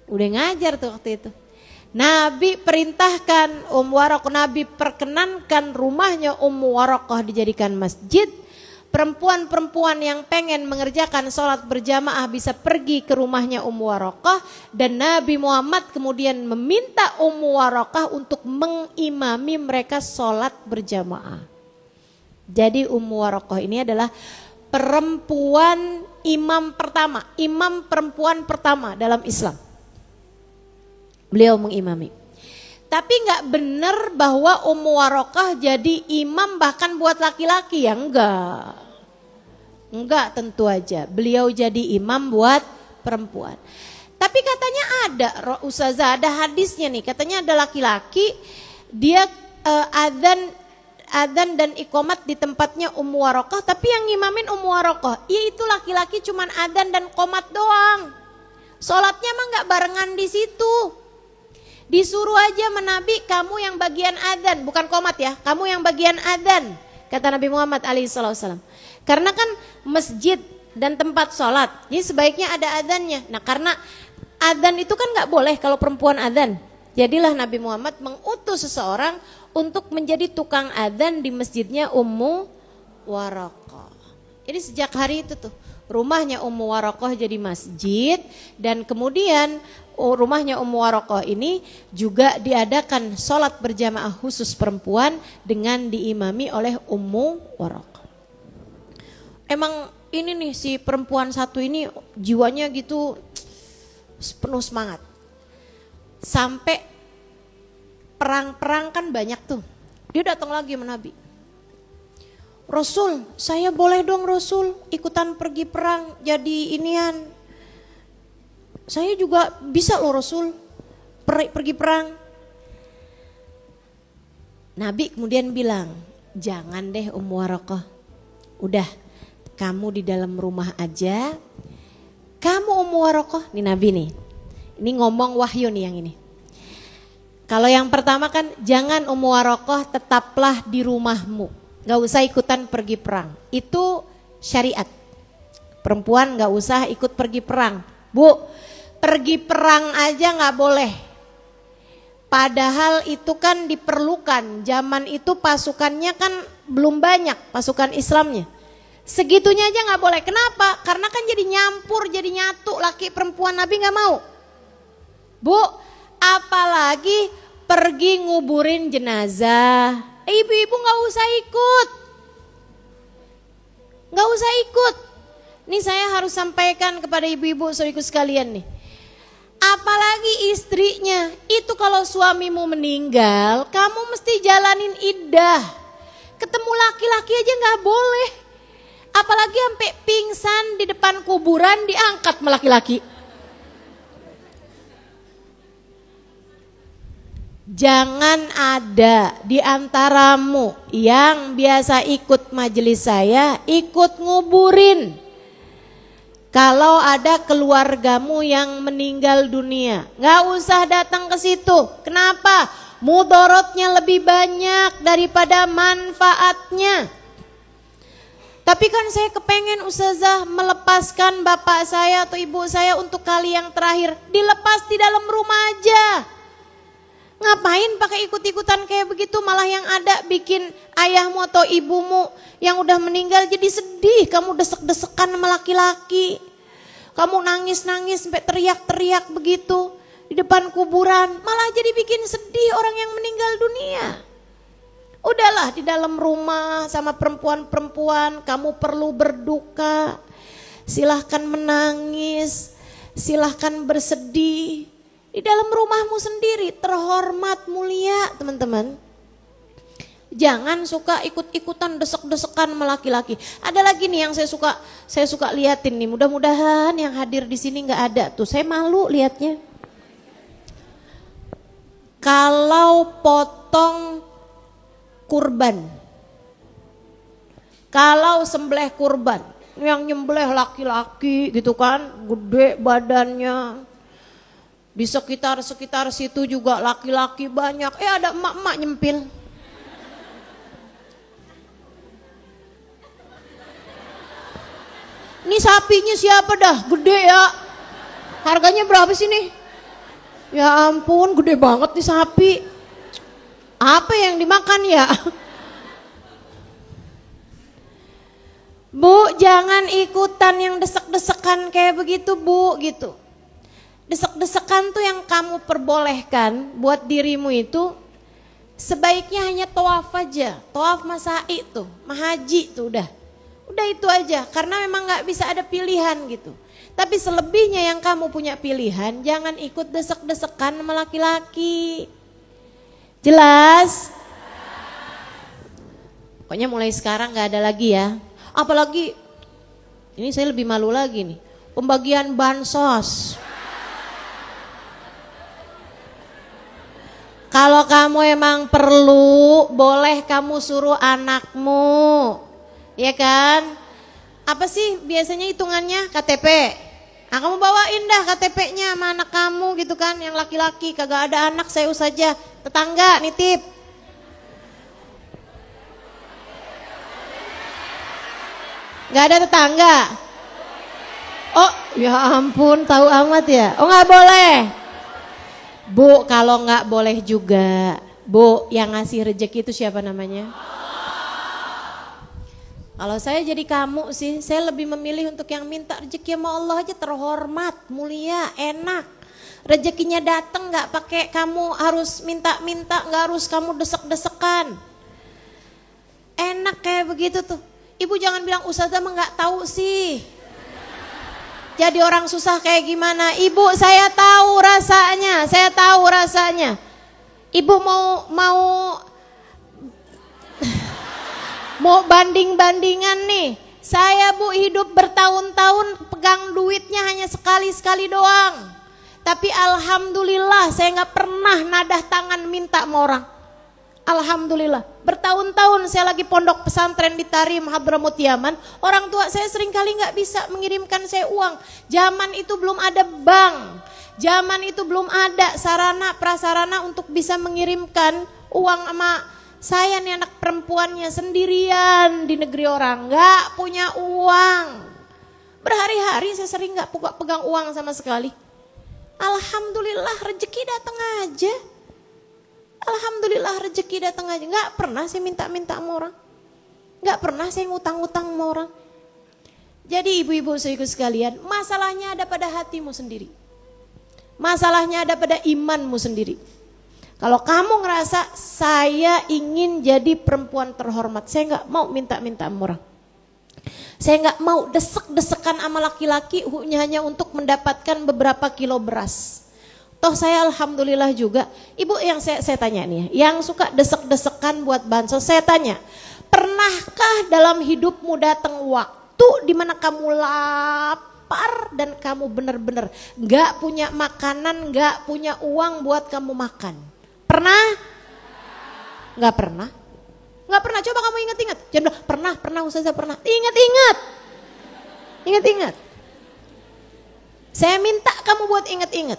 Udah ngajar tuh waktu itu. Nabi perintahkan Warokoh, Nabi perkenankan rumahnya Ummu Warokoh dijadikan masjid. Perempuan-perempuan yang pengen mengerjakan sholat berjamaah bisa pergi ke rumahnya Ummu Warokoh. Dan Nabi Muhammad kemudian meminta Ummu Warokoh untuk mengimami mereka sholat berjamaah. Jadi Ummu Warokoh ini adalah perempuan imam pertama, imam perempuan pertama dalam Islam. Beliau mengimami. Tapi nggak benar bahwa Ummu Warokoh jadi imam bahkan buat laki-laki ya, enggak. Enggak, tentu aja. Beliau jadi imam buat perempuan. Tapi katanya ada, Ustazah, ada hadisnya nih, katanya ada laki-laki dia adzan dan iqamat di tempatnya Ummu Warokoh, tapi yang ngimamin Ummu Warokoh, yaitu laki-laki cuman adzan dan qomat doang. Sholatnya mah nggak barengan di situ. Disuruh aja menabi, kamu yang bagian adzan, bukan qomat ya, kamu yang bagian adzan, kata Nabi Muhammad alaihissalam. Karena kan masjid dan tempat sholat, jadi sebaiknya ada adzannya. Nah karena adzan itu kan nggak boleh kalau perempuan adzan. Jadilah Nabi Muhammad mengutus seseorang untuk menjadi tukang adzan di masjidnya Ummu Waraqah. Jadi sejak hari itu tuh rumahnya Ummu Waraqah jadi masjid, dan kemudian rumahnya Ummu Waraqah ini juga diadakan sholat berjamaah khusus perempuan dengan diimami oleh Ummu Waraqah. Emang ini nih si perempuan satu ini jiwanya gitu penuh semangat. Sampai perang-perang kan banyak tuh. Dia datang lagi sama Nabi. Rasul, saya boleh dong Rasul ikutan pergi perang jadi inian. Saya juga bisa loh Rasul pergi perang. Nabi kemudian bilang, jangan deh Ummu Waraqah. Udah, kamu di dalam rumah aja. Kamu Ummu Waraqah, nih Nabi nih. Ini ngomong wahyu nih yang ini. Kalau yang pertama kan jangan Ummu Waraqah tetaplah di rumahmu. Gak usah ikutan pergi perang. Itu syariat. Perempuan gak usah ikut pergi perang. Bu, pergi perang aja gak boleh. Padahal itu kan diperlukan. Zaman itu pasukannya kan belum banyak, pasukan Islamnya. Segitunya aja gak boleh. Kenapa? Karena kan jadi nyampur, jadi nyatu laki perempuan. Nabi gak mau. Bu, apalagi pergi nguburin jenazah. Ibu-ibu gak usah ikut. Gak usah ikut. Ini saya harus sampaikan kepada ibu-ibu saudaraku sekalian nih. Apalagi istrinya. Itu kalau suamimu meninggal, kamu mesti jalanin iddah. Ketemu laki-laki aja gak boleh. Apalagi sampai pingsan di depan kuburan diangkat sama laki-laki. Jangan ada di antaramu yang biasa ikut majelis saya, ikut nguburin. Kalau ada keluargamu yang meninggal dunia, gak usah datang ke situ. Kenapa? Mudorotnya lebih banyak daripada manfaatnya. Tapi kan saya kepengen Ustazah melepaskan bapak saya atau ibu saya untuk kali yang terakhir. Dilepas di dalam rumah aja. Ngapain pakai ikut-ikutan kayak begitu, malah yang ada bikin ayahmu atau ibumu yang udah meninggal jadi sedih. Kamu desek-desekan sama laki-laki. Kamu nangis-nangis sampai teriak-teriak begitu di depan kuburan. Malah jadi bikin sedih orang yang meninggal dunia. Udahlah di dalam rumah sama perempuan-perempuan kamu perlu berduka. Silahkan menangis, silahkan bersedih. Di dalam rumahmu sendiri terhormat, mulia teman-teman. Jangan suka ikut-ikutan desek-desekan sama laki-laki. Ada lagi nih yang saya suka liatin nih. Mudah-mudahan yang hadir di sini nggak ada tuh. Saya malu liatnya. Kalau potong kurban, kalau sembelih kurban, yang nyembelih laki-laki gitu kan, gede badannya. Di sekitar situ juga laki-laki banyak. Ada emak-emak nyempil. Ini sapinya siapa dah? Gede ya. Harganya berapa sih nih? Ya ampun, gede banget nih sapi. Apa yang dimakan ya? Bu, jangan ikutan yang desek-desekan kayak begitu, Bu, gitu. Desek-desekan tuh yang kamu perbolehkan buat dirimu itu sebaiknya hanya tawaf aja. Tawaf masai tuh, mahaji tuh udah. Udah itu aja, karena memang gak bisa ada pilihan gitu. Tapi selebihnya yang kamu punya pilihan, jangan ikut desek-desekan sama laki-laki. Jelas? Pokoknya mulai sekarang gak ada lagi ya. Apalagi, ini saya lebih malu lagi nih, pembagian bansos. Kalau kamu emang perlu, boleh kamu suruh anakmu, ya kan? Apa sih biasanya hitungannya? KTP. Nah, kamu bawain dah KTP-nya sama anak kamu gitu kan, yang laki-laki. Kagak ada anak, saya saja tetangga nitip. Gak ada tetangga. Oh ya ampun, tahu amat ya. Oh nggak boleh. Bu, kalau nggak boleh juga. Bu, yang ngasih rezeki itu siapa namanya? Kalau saya jadi kamu sih, saya lebih memilih untuk yang minta rezeki sama Allah aja, terhormat, mulia, enak. Rezekinya datang nggak pakai kamu harus minta-minta, nggak harus kamu desek-desekan. Enak kayak begitu tuh. Ibu jangan bilang ustazah mah nggak tahu sih. Jadi orang susah kayak gimana? Ibu, saya tahu rasanya, saya tahu rasanya. Ibu mau banding-bandingan nih. Saya Bu hidup bertahun-tahun pegang duitnya hanya sekali-sekali doang. Tapi alhamdulillah saya nggak pernah nadah tangan minta sama orang. Alhamdulillah. Bertahun-tahun saya lagi pondok pesantren di Tarim Hadramut Yaman. Orang tua saya sering kali nggak bisa mengirimkan saya uang. Zaman itu belum ada bank. Zaman itu belum ada sarana prasarana untuk bisa mengirimkan uang sama saya nih anak perempuannya sendirian di negeri orang, nggak punya uang. Berhari-hari saya sering nggak pegang uang sama sekali. Alhamdulillah rezeki datang aja. Alhamdulillah rezeki datang aja. Nggak pernah saya minta-minta sama orang. Nggak pernah saya ngutang-ngutang sama orang. Jadi ibu-ibu saudaraku sekalian, masalahnya ada pada hatimu sendiri. Masalahnya ada pada imanmu sendiri. Kalau kamu ngerasa saya ingin jadi perempuan terhormat, saya nggak mau minta-minta sama orang. Saya nggak mau desek-desekan sama laki-laki hanya untuk mendapatkan beberapa kilo beras. Toh saya alhamdulillah juga, ibu yang saya tanya nih, yang suka desek-desekan buat bansos, saya tanya, pernahkah dalam hidupmu datang waktu di mana kamu lapar dan kamu benar-benar nggak punya makanan, nggak punya uang buat kamu makan? Pernah? Nggak pernah? Nggak pernah, coba kamu ingat-ingat. Jangan bilang, pernah ustazah pernah. Ingat-ingat. Ingat-ingat. Saya minta kamu buat ingat-ingat.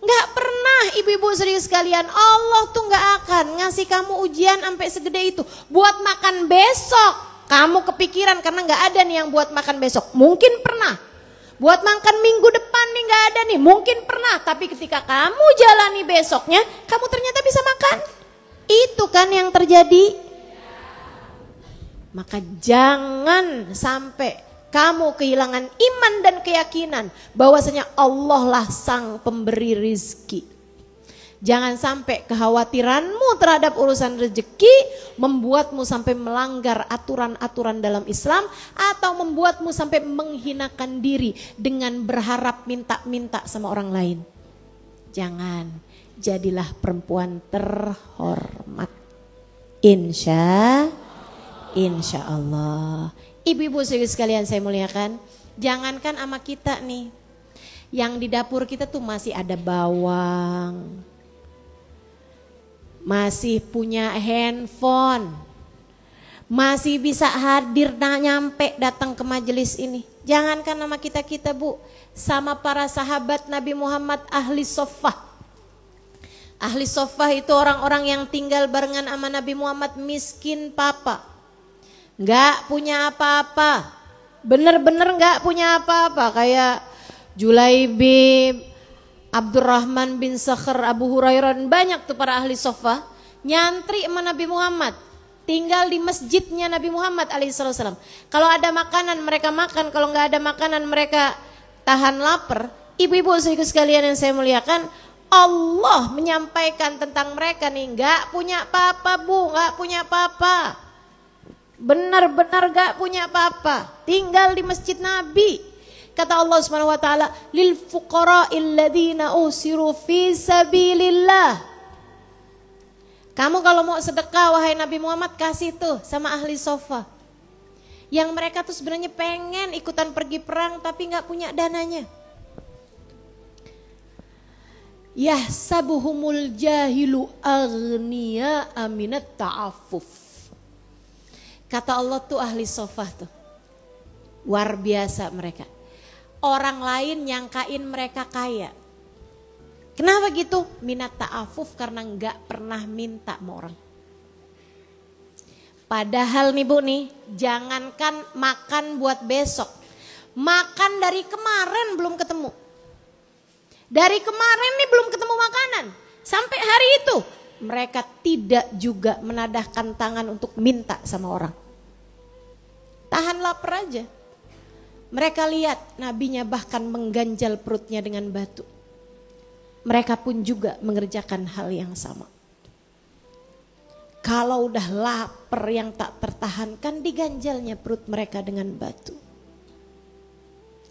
Nggak pernah ibu-ibu serius sekalian. Allah tuh nggak akan ngasih kamu ujian sampai segede itu. Buat makan besok. Kamu kepikiran karena nggak ada nih yang buat makan besok. Mungkin pernah. Buat makan minggu depan nih nggak ada nih. Mungkin pernah. Tapi ketika kamu jalani besoknya, kamu ternyata bisa makan. Itu kan yang terjadi. Maka jangan sampai kamu kehilangan iman dan keyakinan bahwasanya Allah lah sang pemberi rizki. Jangan sampai kekhawatiranmu terhadap urusan rezeki membuatmu sampai melanggar aturan-aturan dalam Islam atau membuatmu sampai menghinakan diri dengan berharap minta-minta sama orang lain. Jangan, jadilah perempuan terhormat. Insya Allah. Ibu-ibu sekalian saya muliakan, jangankan sama kita nih, yang di dapur kita tuh masih ada bawang, masih punya handphone, masih bisa hadir nyampe datang ke majelis ini. Jangankan sama kita Bu, sama para sahabat Nabi Muhammad ahli soffah. Ahli soffah itu orang-orang yang tinggal barengan sama Nabi Muhammad, miskin papa. Nggak punya apa-apa, bener-bener nggak punya apa-apa, kayak Julaibib, Abdurrahman bin Sakhr, Abu Hurairah, banyak tuh para ahli soffah nyantri sama Nabi Muhammad, tinggal di masjidnya Nabi Muhammad alaihissalam. Kalau ada makanan mereka makan, kalau nggak ada makanan mereka tahan lapar. Ibu-ibu sekalian yang saya muliakan, Allah menyampaikan tentang mereka nih, nggak punya apa-apa Bu, nggak punya apa-apa. Benar-benar gak punya apa-apa, tinggal di masjid Nabi. Kata Allah Subhanahu wa taala, lil fuqara'il ladzina usiru fi sabilillah. Kamu kalau mau sedekah wahai Nabi Muhammad, kasih tuh sama ahli sofa. Yang mereka tuh sebenarnya pengen ikutan pergi perang tapi gak punya dananya. Yahsabuhumul jahilu aghniya aminat ta'affuf. Kata Allah tuh ahli sofah tuh, luar biasa mereka. Orang lain nyangkain mereka kaya. Kenapa gitu? Minat ta'afuf, karena nggak pernah minta sama orang. Padahal nih Bu nih, jangankan makan buat besok, Makan dari kemarin belum ketemu. Dari kemarin nih belum ketemu makanan. Sampai hari itu mereka tidak juga menadahkan tangan untuk minta sama orang. Tahan lapar aja. Mereka lihat nabinya bahkan mengganjal perutnya dengan batu. Mereka pun juga mengerjakan hal yang sama. Kalau udah lapar yang tak tertahankan, diganjalnya perut mereka dengan batu.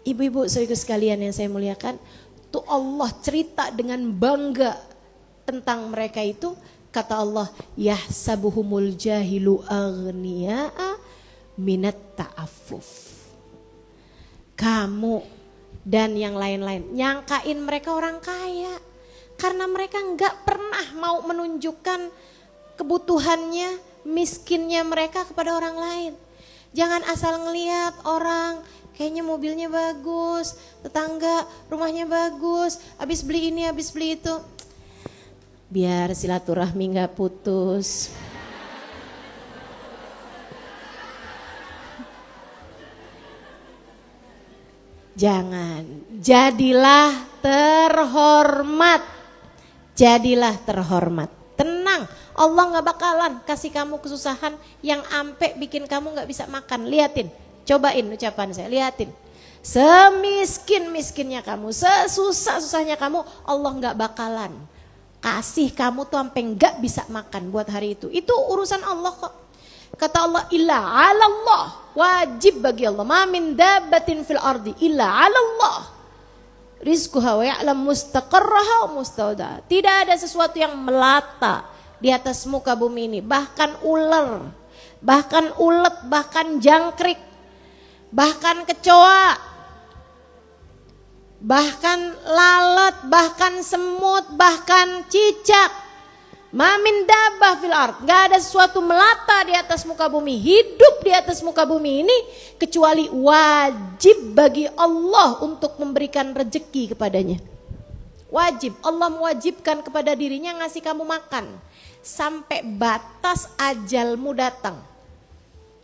Ibu-ibu saudara sekalian yang saya muliakan, tuh Allah cerita dengan bangga tentang mereka itu. Kata Allah, yahsabuhumul jahilu aghniya'a minat ta'affuf. Kamu dan yang lain-lain nyangkain mereka orang kaya karena mereka nggak pernah mau menunjukkan kebutuhannya, miskinnya mereka kepada orang lain. Jangan asal ngelihat orang kayaknya mobilnya bagus, tetangga rumahnya bagus, habis beli ini, habis beli itu. Biar silaturahmi nggak putus. Jangan, jadilah terhormat. Jadilah terhormat. Tenang, Allah gak bakalan kasih kamu kesusahan yang ampe bikin kamu gak bisa makan. Liatin, cobain ucapan saya, liatin. Semiskin-miskinnya kamu, sesusah-susahnya kamu, Allah gak bakalan kasih kamu tuh sampai gak bisa makan buat hari itu. Itu urusan Allah kok. Kata Allah, illa 'ala Allah, wajib bagi Allah, ma min dabbatin fil ardi illa 'ala Allah rizquha wa ya'lam mustaqarraha wa mustaudaha. Tidak ada sesuatu yang melata di atas muka bumi ini, bahkan ular, bahkan ulet, bahkan jangkrik, bahkan kecoa, bahkan lalat, bahkan semut, bahkan cicak. Mamin dabah fil ard, gak ada sesuatu melata di atas muka bumi, hidup di atas muka bumi ini kecuali wajib bagi Allah untuk memberikan rezeki kepadanya. Wajib, Allah mewajibkan kepada dirinya ngasih kamu makan sampai batas ajalmu datang.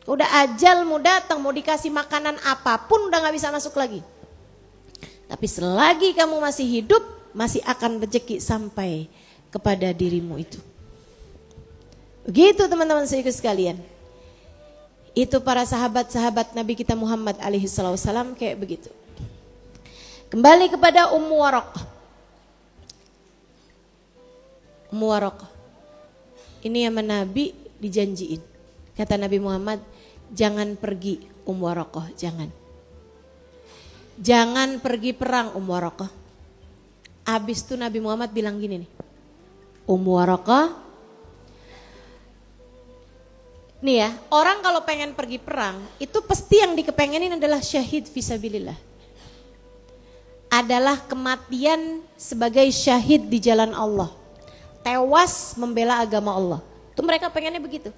Udah ajalmu datang, mau dikasih makanan apapun udah gak bisa masuk lagi. Tapi selagi kamu masih hidup, masih akan rezeki sampai kepada dirimu itu. Begitu teman-teman sekalian. Itu para sahabat-sahabat Nabi kita Muhammad alaihi wasallam kayak begitu. Kembali kepada Ummu Waraqah. Ummu Waraqah ini sama Nabi dijanjiin. Kata Nabi Muhammad, jangan pergi Ummu Waraqah, jangan. Jangan pergi perang Ummu Waraqah. Abis itu Nabi Muhammad bilang gini nih, Ummu Waraqah, nih ya, orang kalau pengen pergi perang itu pasti yang dikepengenin adalah syahid fisabilillah. Adalah kematian sebagai syahid di jalan Allah, tewas membela agama Allah. Itu mereka pengennya begitu.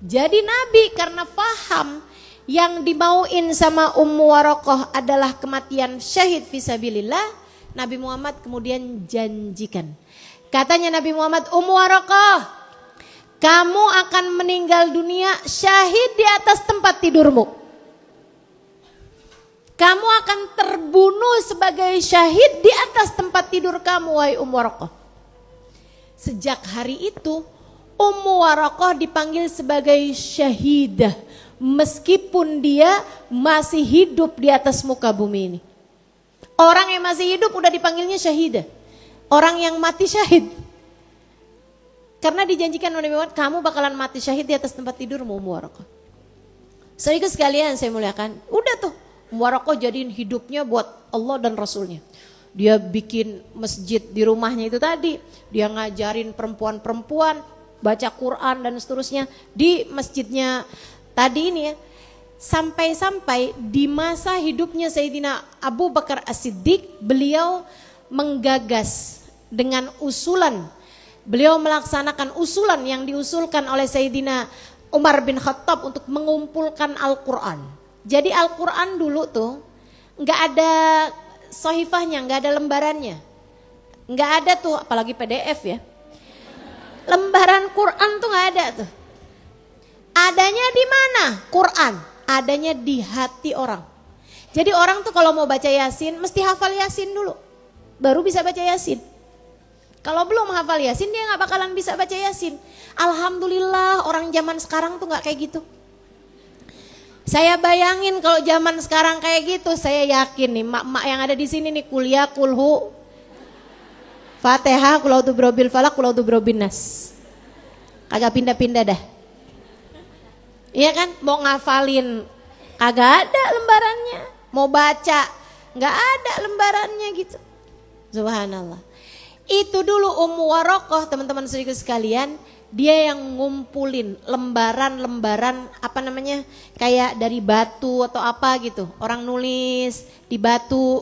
Jadi Nabi karena paham yang dimauin sama Ummu Waraqah adalah kematian syahid fisabilillah, Nabi Muhammad kemudian janjikan. Katanya Nabi Muhammad, Ummu Waraqah, kamu akan meninggal dunia syahid di atas tempat tidurmu. Kamu akan terbunuh sebagai syahid di atas tempat tidur kamu, wahai Ummu Waraqah. Sejak hari itu, Ummu Waraqah dipanggil sebagai syahidah, meskipun dia masih hidup di atas muka bumi ini. Orang yang masih hidup udah dipanggilnya syahidah. Orang yang mati syahid. Karena dijanjikan oleh Nabi Muhammad, kamu bakalan mati syahid di atas tempat tidurmu, Ummu Waraqah. Saudara sekalian saya muliakan, udah tuh Ummu Waraqah jadiin hidupnya buat Allah dan Rasulnya. Dia bikin masjid di rumahnya itu tadi. Dia ngajarin perempuan-perempuan baca Quran dan seterusnya di masjidnya tadi ini ya. Sampai-sampai di masa hidupnya Sayyidina Abu Bakar As-Siddiq, beliau menggagas dengan usulan, beliau melaksanakan usulan yang diusulkan oleh Sayyidina Umar bin Khattab untuk mengumpulkan Al-Quran. Jadi Al-Quran dulu tuh nggak ada sahifahnya, nggak ada lembarannya, nggak ada tuh, apalagi PDF ya. Lembaran Quran tuh nggak ada tuh. Adanya di mana? Quran adanya di hati orang. Jadi orang tuh kalau mau baca Yasin mesti hafal Yasin dulu, baru bisa baca Yasin. Kalau belum hafal Yasin dia nggak bakalan bisa baca Yasin. Alhamdulillah orang zaman sekarang tuh nggak kayak gitu. Saya bayangin kalau zaman sekarang kayak gitu, saya yakin nih mak-mak yang ada di sini nih kuliah kulhu, Fatihah, Qul a'udzu birabbil falaq, Qul a'udzu birabbin nas. Kagak pindah-pindah dah. Iya kan? Mau ngafalin kagak ada lembarannya. Mau baca nggak ada lembarannya gitu. Subhanallah. Itu dulu Ummu Warokoh, teman-teman sedikit sekalian, dia yang ngumpulin lembaran-lembaran apa namanya, kayak dari batu atau apa gitu. Orang nulis di batu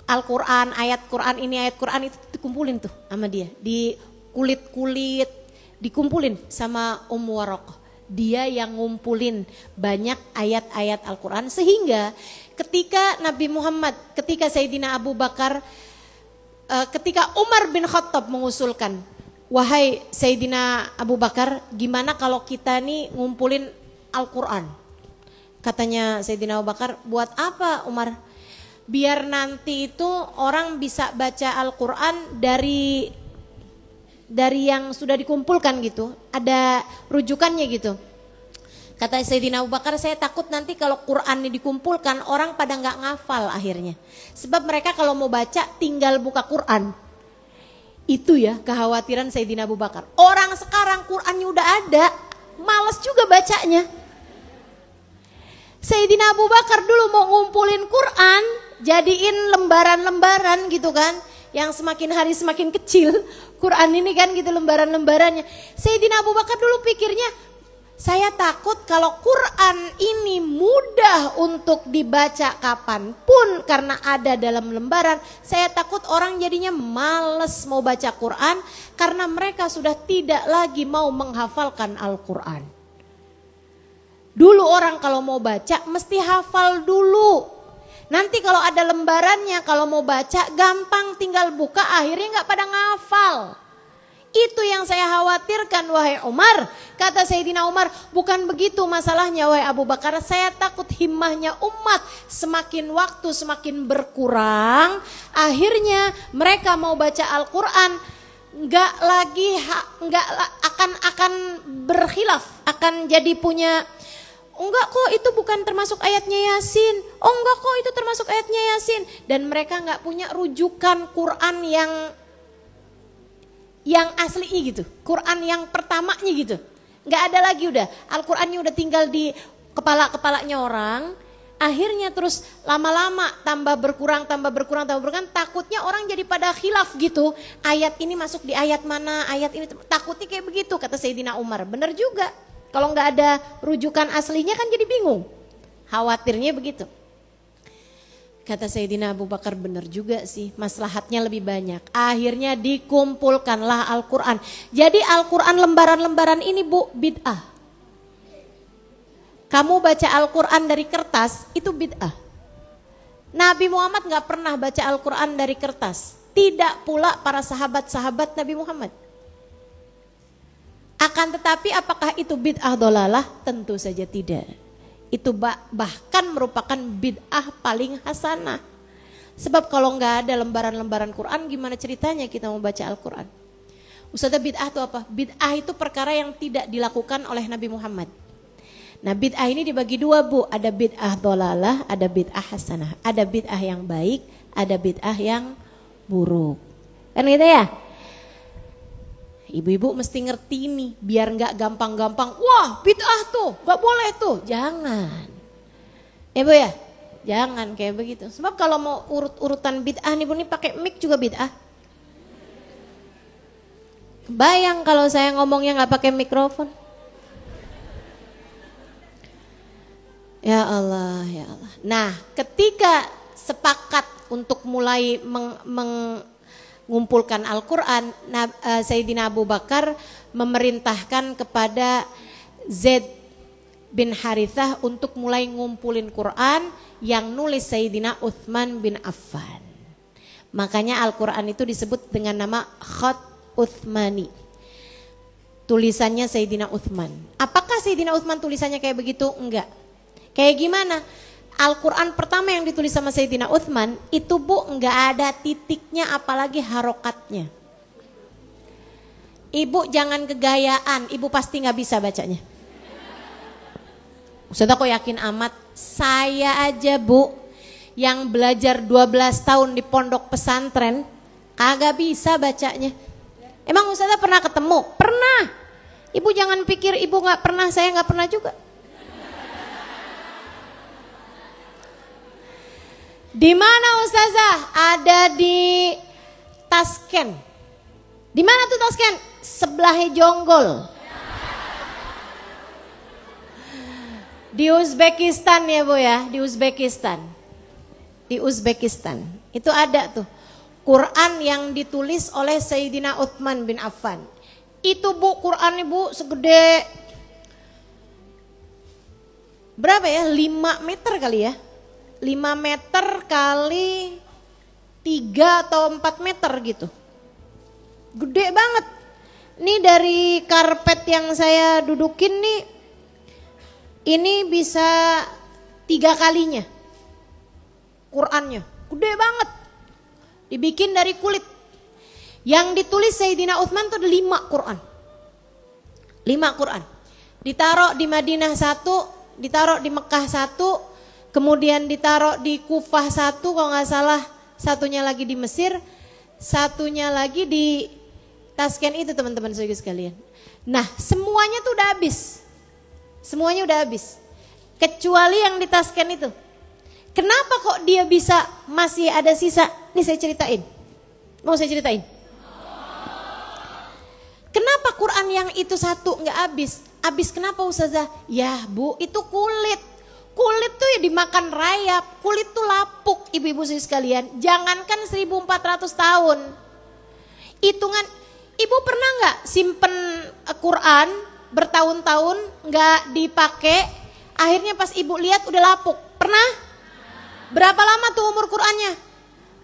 Al-Quran, ayat Quran ini, ayat Quran itu dikumpulin tuh sama dia. Di kulit-kulit dikumpulin sama Ummu Warokoh. Dia yang ngumpulin banyak ayat-ayat Al-Quran sehingga ketika Nabi Muhammad, ketika Sayyidina Abu Bakar, ketika Umar bin Khattab mengusulkan, wahai Sayyidina Abu Bakar, gimana kalau kita nih ngumpulin Al-Quran? Katanya Sayyidina Abu Bakar, buat apa Umar? Biar nanti itu orang bisa baca Al-Quran dari yang sudah dikumpulkan gitu, ada rujukannya gitu. Kata Sayyidina Abu Bakar, saya takut nanti kalau Quran ini dikumpulkan orang pada nggak ngafal akhirnya. Sebab mereka kalau mau baca tinggal buka Quran. Itu ya kekhawatiran Sayyidina Abu Bakar. Orang sekarang Qurannya udah ada, malas juga bacanya. Sayyidina Abu Bakar dulu mau ngumpulin Quran, jadiin lembaran-lembaran gitu kan, yang semakin hari semakin kecil Quran ini kan gitu lembaran-lembarannya. Sayyidina Abu Bakar dulu pikirnya, saya takut kalau Quran ini mudah untuk dibaca kapanpun karena ada dalam lembaran. Saya takut orang jadinya males mau baca Quran karena mereka sudah tidak lagi mau menghafalkan Al-Quran. Dulu orang kalau mau baca mesti hafal dulu. Nanti kalau ada lembarannya, kalau mau baca gampang tinggal buka, akhirnya nggak pada ngafal. Itu yang saya khawatirkan wahai Umar. Kata Sayyidina Umar, bukan begitu masalahnya wahai Abu Bakar. Saya takut himmahnya umat semakin waktu semakin berkurang. Akhirnya mereka mau baca Al-Quran nggak akan berkhilaf, akan jadi punya, enggak kok itu bukan termasuk ayatnya Yasin. Oh enggak kok itu termasuk ayatnya Yasin. Dan mereka nggak punya rujukan Quran yang aslinya gitu, Quran yang pertamanya gitu, nggak ada lagi udah, Al-Qurannya udah tinggal di kepalanya orang, akhirnya terus lama-lama tambah berkurang, takutnya orang jadi pada khilaf gitu, ayat ini masuk di ayat mana, ayat ini, takutnya kayak begitu, kata Sayyidina Umar. Bener juga, kalau nggak ada rujukan aslinya kan jadi bingung, khawatirnya begitu. Kata Sayyidina Abu Bakar, benar juga sih, maslahatnya lebih banyak. Akhirnya dikumpulkanlah Al-Quran. Jadi Al-Quran lembaran-lembaran ini bu, bid'ah. Kamu baca Al-Quran dari kertas, itu bid'ah. Nabi Muhammad gak pernah baca Al-Quran dari kertas. Tidak pula para sahabat-sahabat Nabi Muhammad. Akan tetapi apakah itu bid'ah dolalah? Tentu saja tidak. Itu bahkan merupakan bid'ah paling hasanah. Sebab kalau nggak ada lembaran-lembaran Quran, gimana ceritanya kita mau baca Al-Quran? Ustazah, bid'ah itu apa? Bid'ah itu perkara yang tidak dilakukan oleh Nabi Muhammad. Nah bid'ah ini dibagi dua bu, ada bid'ah dolalah, ada bid'ah hasanah. Ada bid'ah yang baik, ada bid'ah yang buruk. Kan gitu ya? Ibu-ibu mesti ngerti nih, biar nggak gampang-gampang, wah bid'ah tuh, nggak boleh tuh, jangan. Bu ya, jangan kayak begitu. Sebab kalau mau urut-urutan bid'ah nih bu, nih pakai mic juga bid'ah. Kebayang kalau saya ngomongnya nggak pakai mikrofon. Ya Allah, ya Allah. Nah, ketika sepakat untuk mulai mengumpulkan Al-Quran, Sayyidina Abu Bakar memerintahkan kepada Zaid bin Harithah untuk mulai ngumpulin Quran yang nulis Sayyidina Uthman bin Affan. Makanya Al-Quran itu disebut dengan nama Khat Uthmani. Tulisannya Sayyidina Uthman. Apakah Sayyidina Uthman tulisannya kayak begitu? Enggak. Kayak gimana? Al-Quran pertama yang ditulis sama Sayyidina Uthman itu Bu nggak ada titiknya apalagi harokatnya. Ibu jangan kegayaan, ibu pasti nggak bisa bacanya. Ustaz kok yakin amat? Saya aja Bu yang belajar 12 tahun di pondok pesantren kagak bisa bacanya. Emang Ustazah pernah ketemu? Pernah. Ibu jangan pikir ibu nggak pernah, saya nggak pernah juga. Di mana Ustazah? Ada di Tasken. Di mana tuh Tasken? Sebelahnya Jonggol. Di Uzbekistan ya Bu ya, di Uzbekistan. Di Uzbekistan. Itu ada tuh Quran yang ditulis oleh Sayyidina Uthman bin Affan. Itu Bu, Quran Ibu segede berapa ya? 5 meter kali ya. 5 meter kali 3 atau 4 meter gitu. Gede banget. Ini dari karpet yang saya dudukin nih, ini bisa 3 kalinya Qurannya. Gede banget. Dibikin dari kulit. Yang ditulis Sayyidina Uthman itu ada 5 Quran. 5 Quran. Ditaruh di Madinah 1, ditaruh di Mekah 1, kemudian ditaruh di Kufah 1, kalau nggak salah satunya lagi di Mesir, satunya lagi di Tasken itu teman-teman sekalian. Nah semuanya tuh udah habis. Semuanya udah habis. Kecuali yang di Tasken itu. Kenapa kok dia bisa masih ada sisa? Nih saya ceritain. Mau saya ceritain? Kenapa Quran yang itu satu nggak habis? Habis kenapa Ustazah? Ya Bu, itu kulit. Kulit tuh ya dimakan rayap, kulit tuh lapuk ibu-ibu sekalian. Jangankan 1400 tahun. Hitungan, ibu pernah nggak simpen Quran bertahun-tahun nggak dipakai, akhirnya pas ibu lihat udah lapuk? Pernah? Berapa lama tuh umur Qurannya?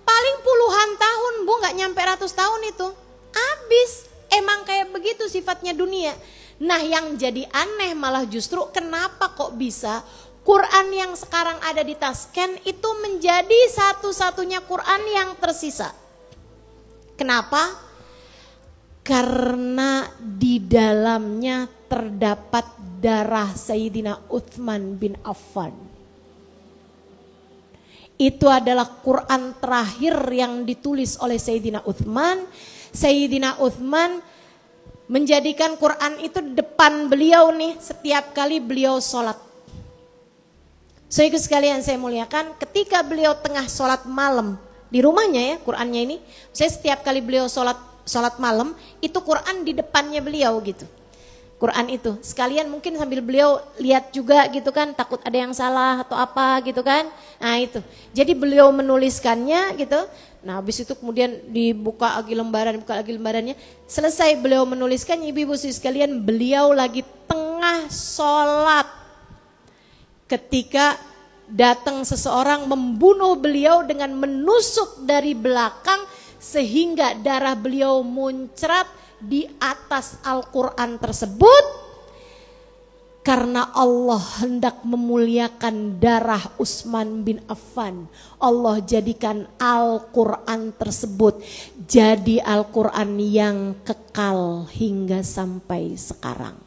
Paling puluhan tahun Bu, nggak nyampe ratus tahun itu. Habis, emang kayak begitu sifatnya dunia. Nah yang jadi aneh malah justru kenapa kok bisa Quran yang sekarang ada di Tasken itu menjadi satu-satunya Quran yang tersisa. Kenapa? Karena di dalamnya terdapat darah Sayyidina Uthman bin Affan. Itu adalah Quran terakhir yang ditulis oleh Sayyidina Uthman. Sayyidina Uthman menjadikan Quran itu depan beliau nih setiap kali beliau sholat. Saudara sekalian saya muliakan, ketika beliau tengah sholat malam di rumahnya ya Qurannya ini, saya setiap kali beliau sholat malam itu Quran di depannya beliau gitu. Quran itu sekalian mungkin sambil beliau lihat juga gitu kan, takut ada yang salah atau apa gitu kan. Nah itu, jadi beliau menuliskannya gitu. Nah habis itu kemudian dibuka lagi lembarannya. Selesai beliau menuliskannya, ibu-ibu sekalian, beliau lagi tengah sholat. Ketika datang seseorang membunuh beliau dengan menusuk dari belakang sehingga darah beliau muncrat di atas Al-Quran tersebut, karena Allah hendak memuliakan darah Utsman bin Affan, Allah jadikan Al-Quran tersebut jadi Al-Quran yang kekal hingga sampai sekarang.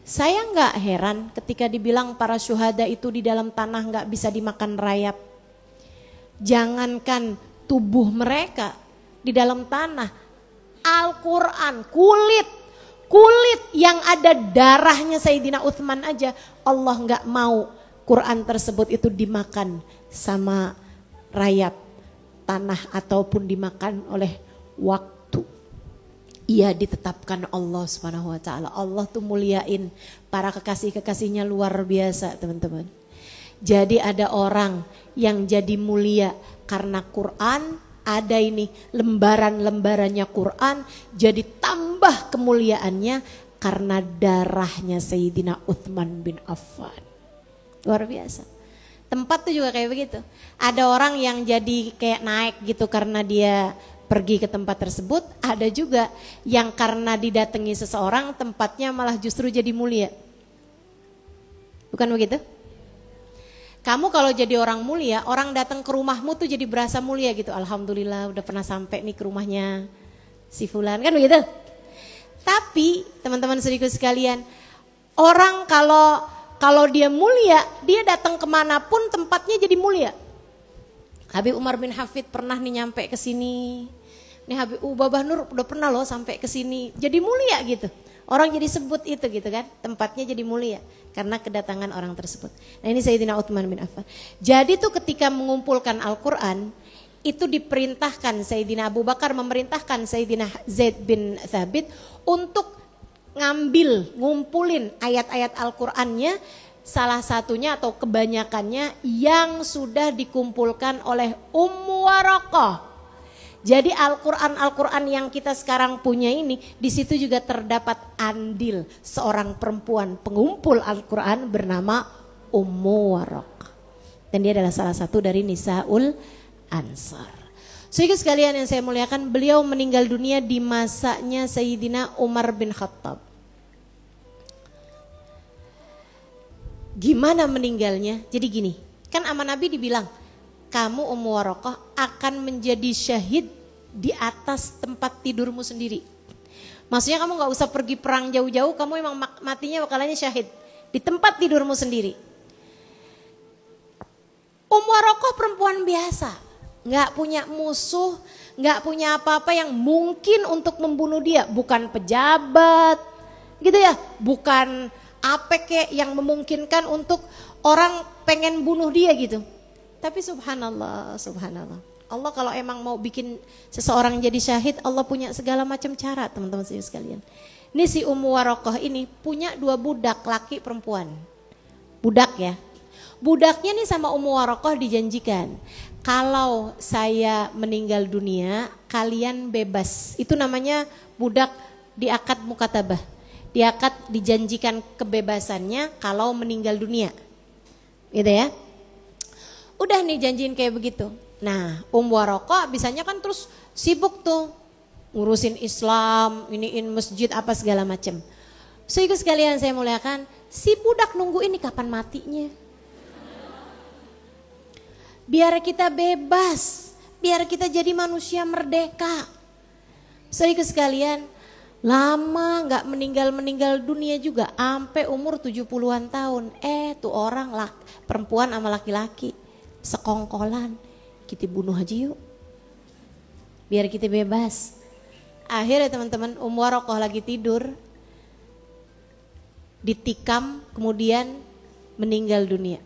Saya nggak heran ketika dibilang para syuhada itu di dalam tanah nggak bisa dimakan rayap. Jangankan tubuh mereka di dalam tanah, Al-Quran, kulit yang ada darahnya Sayyidina Uthman aja, Allah nggak mau Quran tersebut itu dimakan sama rayap tanah ataupun dimakan oleh waktu. Ia ditetapkan Allah Subhanahu wa taala. Allah tuh muliain para kekasih-kekasihnya luar biasa, teman-teman. Jadi ada orang yang jadi mulia karena Quran, ada ini lembaran-lembarannya Quran jadi tambah kemuliaannya karena darahnya Sayyidina Uthman bin Affan. Luar biasa. Tempat tuh juga kayak begitu. Ada orang yang jadi kayak naik gitu karena dia pergi ke tempat tersebut, ada juga yang karena didatangi seseorang tempatnya malah justru jadi mulia. Bukan begitu? Kamu kalau jadi orang mulia, orang datang ke rumahmu tuh jadi berasa mulia gitu. Alhamdulillah udah pernah sampai nih ke rumahnya si fulan, kan begitu. Tapi teman-teman saudaraku sekalian, orang kalau dia mulia, dia datang kemanapun tempatnya jadi mulia. Habib Umar bin Hafid pernah nih nyampe ke sini. Nih Habib Babah Nur udah pernah loh sampai ke sini. Jadi mulia gitu. Orang jadi sebut itu gitu kan, tempatnya jadi mulia karena kedatangan orang tersebut. Nah ini Sayyidina Utsman bin Affan. Jadi tuh ketika mengumpulkan Al-Quran, itu diperintahkan Sayyidina Abu Bakar memerintahkan Sayyidina Zaid bin Thabit untuk ngumpulin ayat-ayat Al-Qurannya, salah satunya atau kebanyakannya yang sudah dikumpulkan oleh Ummu Waraqah. Jadi Al-Quran yang kita sekarang punya ini, di situ juga terdapat andil seorang perempuan pengumpul Al-Quran bernama Ummu Waraqah. Dan dia adalah salah satu dari Nisaul Ansar. Saudara sekalian yang saya muliakan, beliau meninggal dunia di masanya Sayyidina Umar bin Khattab. Gimana meninggalnya? Jadi gini, kan sama Nabi dibilang, kamu Ummu Waraqah akan menjadi syahid di atas tempat tidurmu sendiri. Maksudnya kamu gak usah pergi perang jauh-jauh, kamu emang matinya bakalannya syahid di tempat tidurmu sendiri. Ummu Waraqah perempuan biasa, gak punya musuh, gak punya apa-apa yang mungkin untuk membunuh dia. Bukan pejabat gitu ya, bukan apa kek yang memungkinkan untuk orang pengen bunuh dia gitu. Tapi subhanallah, subhanallah. Allah kalau emang mau bikin seseorang jadi syahid, Allah punya segala macam cara, teman-teman sekalian. Ini si Ummu Waraqah ini punya 2 budak, laki perempuan. Budak ya. Budaknya nih sama Ummu Waraqah dijanjikan, kalau saya meninggal dunia, kalian bebas. Itu namanya budak diakad mukatabah. Diakad dijanjikan kebebasannya kalau meninggal dunia. Gitu ya. Udah nih janjiin kayak begitu. Nah, Ummu Waraqah bisanya kan terus sibuk tuh ngurusin Islam, iniin masjid apa segala macam. Saudara sekalian saya muliakan, si budak nunggu ini kapan matinya. Biar kita bebas, biar kita jadi manusia merdeka. Saudara sekalian, lama nggak meninggal dunia juga, sampai umur 70-an tahun. Tuh orang perempuan sama laki-laki sekongkolan, kita bunuh aja yuk biar kita bebas. Akhirnya teman-teman, Ummu Waraqah lagi tidur ditikam, kemudian meninggal dunia.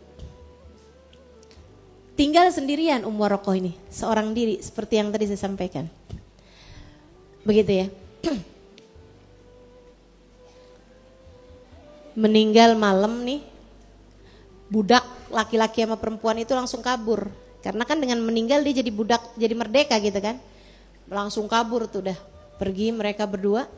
Tinggal sendirian Ummu Waraqah ini, seorang diri seperti yang tadi saya sampaikan. Begitu ya. Meninggal malam nih, budak laki-laki sama perempuan itu langsung kabur. Karena kan dengan meninggal dia jadi budak, jadi merdeka gitu kan. Langsung kabur tuh dah. Pergi mereka berdua.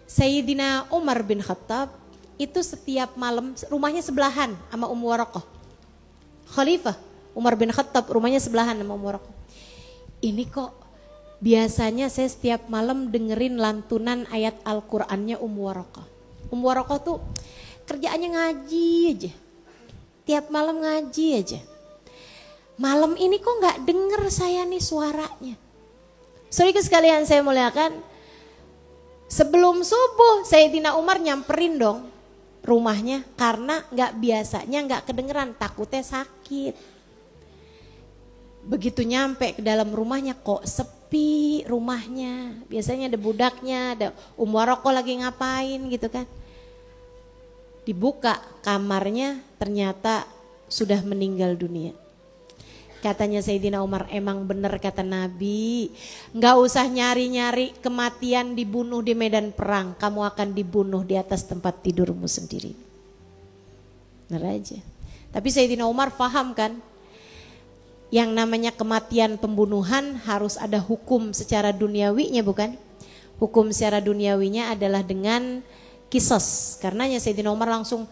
Sayyidina Umar bin Khattab itu setiap malam, rumahnya sebelahan sama Ummu Waraqah. Khalifah Umar bin Khattab rumahnya sebelahan sama Ummu Waraqah. Ini kok biasanya saya setiap malam dengerin lantunan ayat Al-Qur'annya Ummu Waraqah. Ummu Waraqah tuh kerjaannya ngaji aja. Tiap malam ngaji aja. Malam ini kok gak denger saya nih suaranya. Saudara sekalian saya muliakan, sebelum subuh Sayyidina Umar nyamperin dong rumahnya, karena gak biasanya gak kedengeran, takutnya sakit. Begitu nyampe ke dalam rumahnya kok sepi rumahnya. Biasanya ada budaknya, ada Ummu Waraqah lagi ngapain gitu kan. Dibuka kamarnya, ternyata sudah meninggal dunia. Katanya Sayyidina Umar, emang bener kata Nabi, gak usah nyari-nyari kematian dibunuh di medan perang, kamu akan dibunuh di atas tempat tidurmu sendiri. Bener aja. Tapi Sayyidina Umar paham kan, yang namanya kematian pembunuhan harus ada hukum secara duniawinya, bukan? Hukum secara duniawinya adalah dengan kisos. Karenanya Sayyidina Umar langsung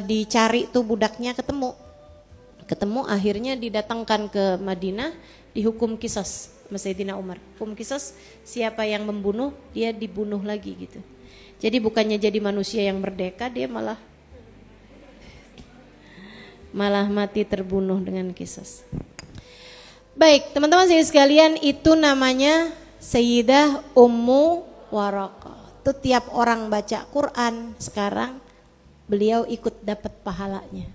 dicari tuh budaknya, ketemu akhirnya didatangkan ke Madinah, dihukum kisos sama Sayyidina Umar. Hukum kisos, siapa yang membunuh dia dibunuh lagi gitu. Jadi bukannya jadi manusia yang merdeka, dia malah malah mati terbunuh dengan kisos. Baik, teman-teman sekalian, itu namanya Sayyidah Ummu Waraqah. Itu tiap orang baca Quran sekarang beliau ikut dapat pahalanya.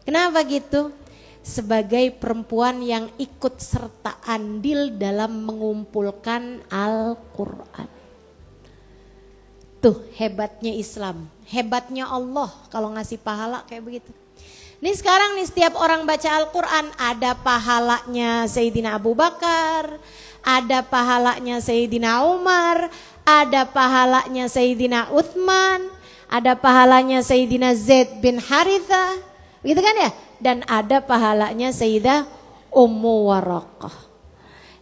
Kenapa gitu? Sebagai perempuan yang ikut serta andil dalam mengumpulkan Al-Quran. Tuh hebatnya Islam, hebatnya Allah kalau ngasih pahala kayak begitu. Ini sekarang nih setiap orang baca Al-Quran ada pahalanya Sayyidina Abu Bakar, ada pahalanya Sayyidina Umar, ada pahalanya Sayyidina Uthman, ada pahalanya Sayyidina Zaid bin Haritha, gitu kan ya? Dan ada pahalanya Sayyidah Ummu Waraqah.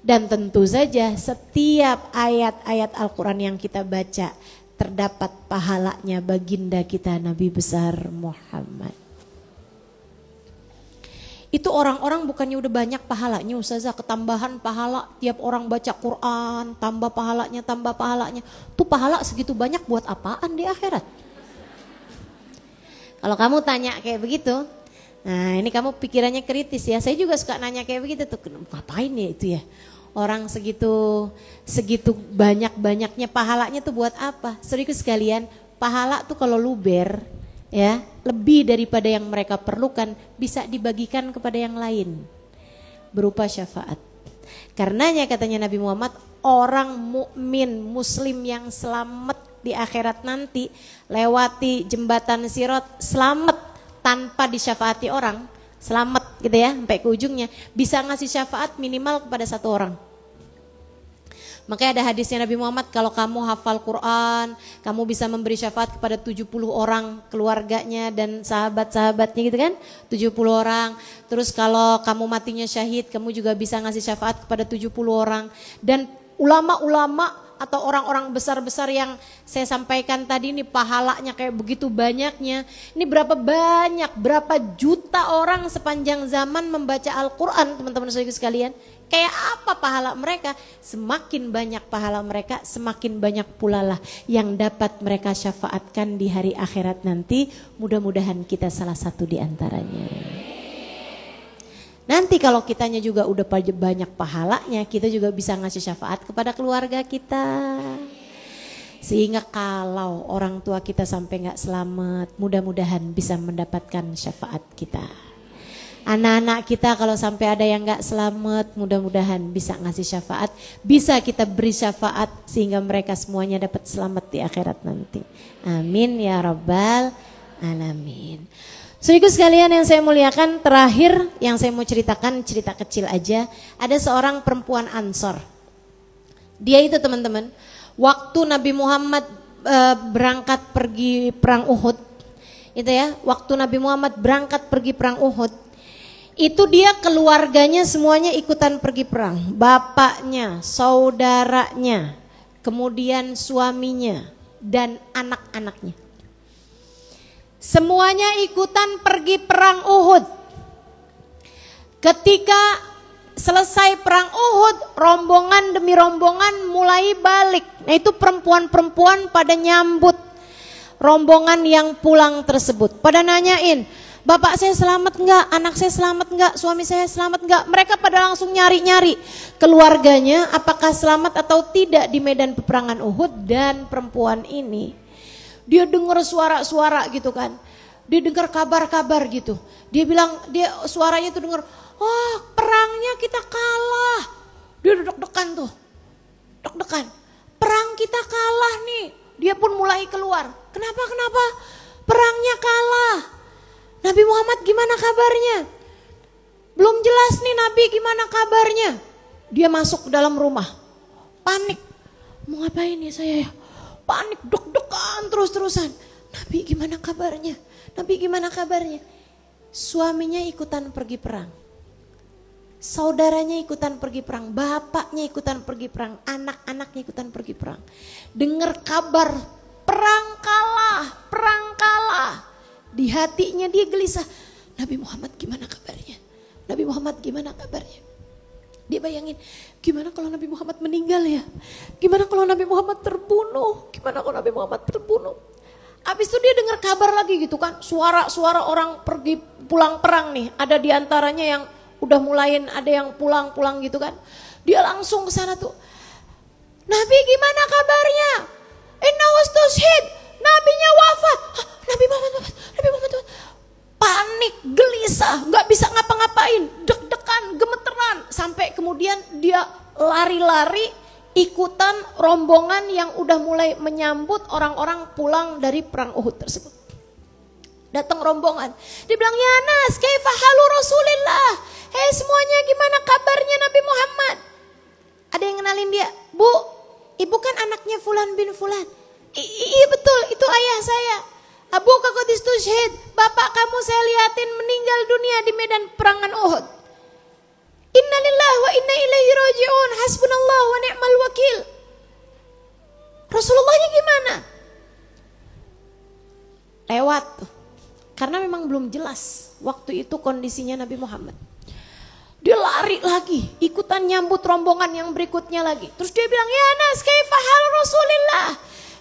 Dan tentu saja setiap ayat-ayat Al-Quran yang kita baca terdapat pahalanya baginda kita Nabi besar Muhammad. Itu orang-orang bukannya udah banyak pahalanya Ustazah, ketambahan pahala tiap orang baca Quran, tambah pahalanya. Tuh pahala segitu banyak buat apaan di akhirat? Kalau kamu tanya kayak begitu, nah ini kamu pikirannya kritis ya. Saya juga suka nanya kayak begitu tuh, ngapain ya itu ya? Orang segitu banyak-banyaknya pahalanya tuh buat apa? Saudaraku sekalian, pahala tuh kalau luber ya, lebih daripada yang mereka perlukan bisa dibagikan kepada yang lain berupa syafaat. Karenanya katanya Nabi Muhammad, orang mukmin muslim yang selamat di akhirat nanti lewati jembatan Sirat, selamat tanpa disyafaati orang, selamat gitu ya sampai ke ujungnya, bisa ngasih syafaat minimal kepada satu orang. Makanya ada hadisnya Nabi Muhammad, kalau kamu hafal Quran, kamu bisa memberi syafaat kepada 70 orang keluarganya dan sahabat-sahabatnya gitu kan, 70 orang. Terus kalau kamu matinya syahid, kamu juga bisa ngasih syafaat kepada 70 orang. Dan ulama-ulama atau orang-orang besar-besar yang saya sampaikan tadi ini pahalanya kayak begitu banyaknya. Ini berapa juta orang sepanjang zaman membaca Al-Quran, teman-teman saudara sekalian. Kayak apa pahala mereka? Semakin banyak pahala mereka, semakin banyak pula lah yang dapat mereka syafaatkan di hari akhirat nanti. Mudah-mudahan kita salah satu di antaranya. Nanti kalau kitanya juga udah banyak pahalanya, kita juga bisa ngasih syafaat kepada keluarga kita. Sehingga kalau orang tua kita sampai gak selamat, mudah-mudahan bisa mendapatkan syafaat kita. Anak-anak kita kalau sampai ada yang gak selamat, mudah-mudahan bisa ngasih syafaat. Bisa kita beri syafaat sehingga mereka semuanya dapat selamat di akhirat nanti. Amin ya rabbal alamin. Saudaraku sekalian yang saya muliakan, terakhir yang saya mau ceritakan, cerita kecil aja. Ada seorang perempuan Ansor. Dia itu teman-teman, waktu Nabi Muhammad berangkat pergi perang Uhud, itu ya, waktu Nabi Muhammad berangkat pergi perang Uhud, itu dia keluarganya semuanya ikutan pergi perang. Bapaknya, saudaranya, kemudian suaminya, dan anak-anaknya. Semuanya ikutan pergi perang Uhud. Ketika selesai perang Uhud, rombongan demi rombongan mulai balik. Nah itu perempuan-perempuan pada nyambut rombongan yang pulang tersebut. Pada nanyain, bapak saya selamat enggak, anak saya selamat enggak, suami saya selamat enggak. Mereka pada langsung nyari-nyari keluarganya apakah selamat atau tidak di medan peperangan Uhud. Dan perempuan ini, dia dengar suara-suara gitu kan. Dia dengar kabar-kabar gitu. Dia bilang, dia suaranya tuh dengar, oh perangnya kita kalah. Dia deg-degan tuh. Deg-degan. Perang kita kalah nih. Dia pun mulai keluar. Kenapa? Perangnya kalah. Nabi Muhammad gimana kabarnya? Belum jelas nih Nabi gimana kabarnya. Dia masuk ke dalam rumah. Panik. Mau ngapain ya saya ya? Panik, deg-degan terus-terusan. Nabi gimana kabarnya? Nabi gimana kabarnya? Suaminya ikutan pergi perang. Saudaranya ikutan pergi perang. Bapaknya ikutan pergi perang. Anak-anaknya ikutan pergi perang. Dengar kabar perang kalah. Di hatinya dia gelisah. Nabi Muhammad gimana kabarnya? Nabi Muhammad gimana kabarnya? Dia bayangin, gimana kalau Nabi Muhammad meninggal ya? Gimana kalau Nabi Muhammad terbunuh? Habis itu dia dengar kabar lagi gitu kan, suara-suara orang pergi pulang perang nih, ada diantaranya yang udah mulain, ada yang pulang gitu kan. Dia langsung ke sana tuh. Nabi gimana kabarnya? Inna wastushid, nabinya wafat. Hah, Nabi Muhammad wafat. Panik, gelisah, nggak bisa ngapa-ngapain, deg-degan, gemeteran. Sampai kemudian dia lari-lari ikutan rombongan yang udah mulai menyambut orang-orang pulang dari perang Uhud tersebut. Datang rombongan, dibilang, ya Nas, kaifa halu Rasulillah. Hei semuanya, gimana kabarnya Nabi Muhammad? Ada yang kenalin dia, Bu, ibu kan anaknya Fulan bin Fulan. Iya betul, itu ayah saya. Abu qad istushhid, bapak kamu saya liatin meninggal dunia di medan perangan Uhud. Innalillahi wa inna ilaihi raji'un, hasbunallahu wa ni'mal wakil. Rasulullahnya gimana? Lewat tuh. Karena memang belum jelas waktu itu kondisinya Nabi Muhammad. Dia lari lagi, ikutan nyambut rombongan yang berikutnya lagi. Terus dia bilang, ya Nas, kaifa hal Rasulillah.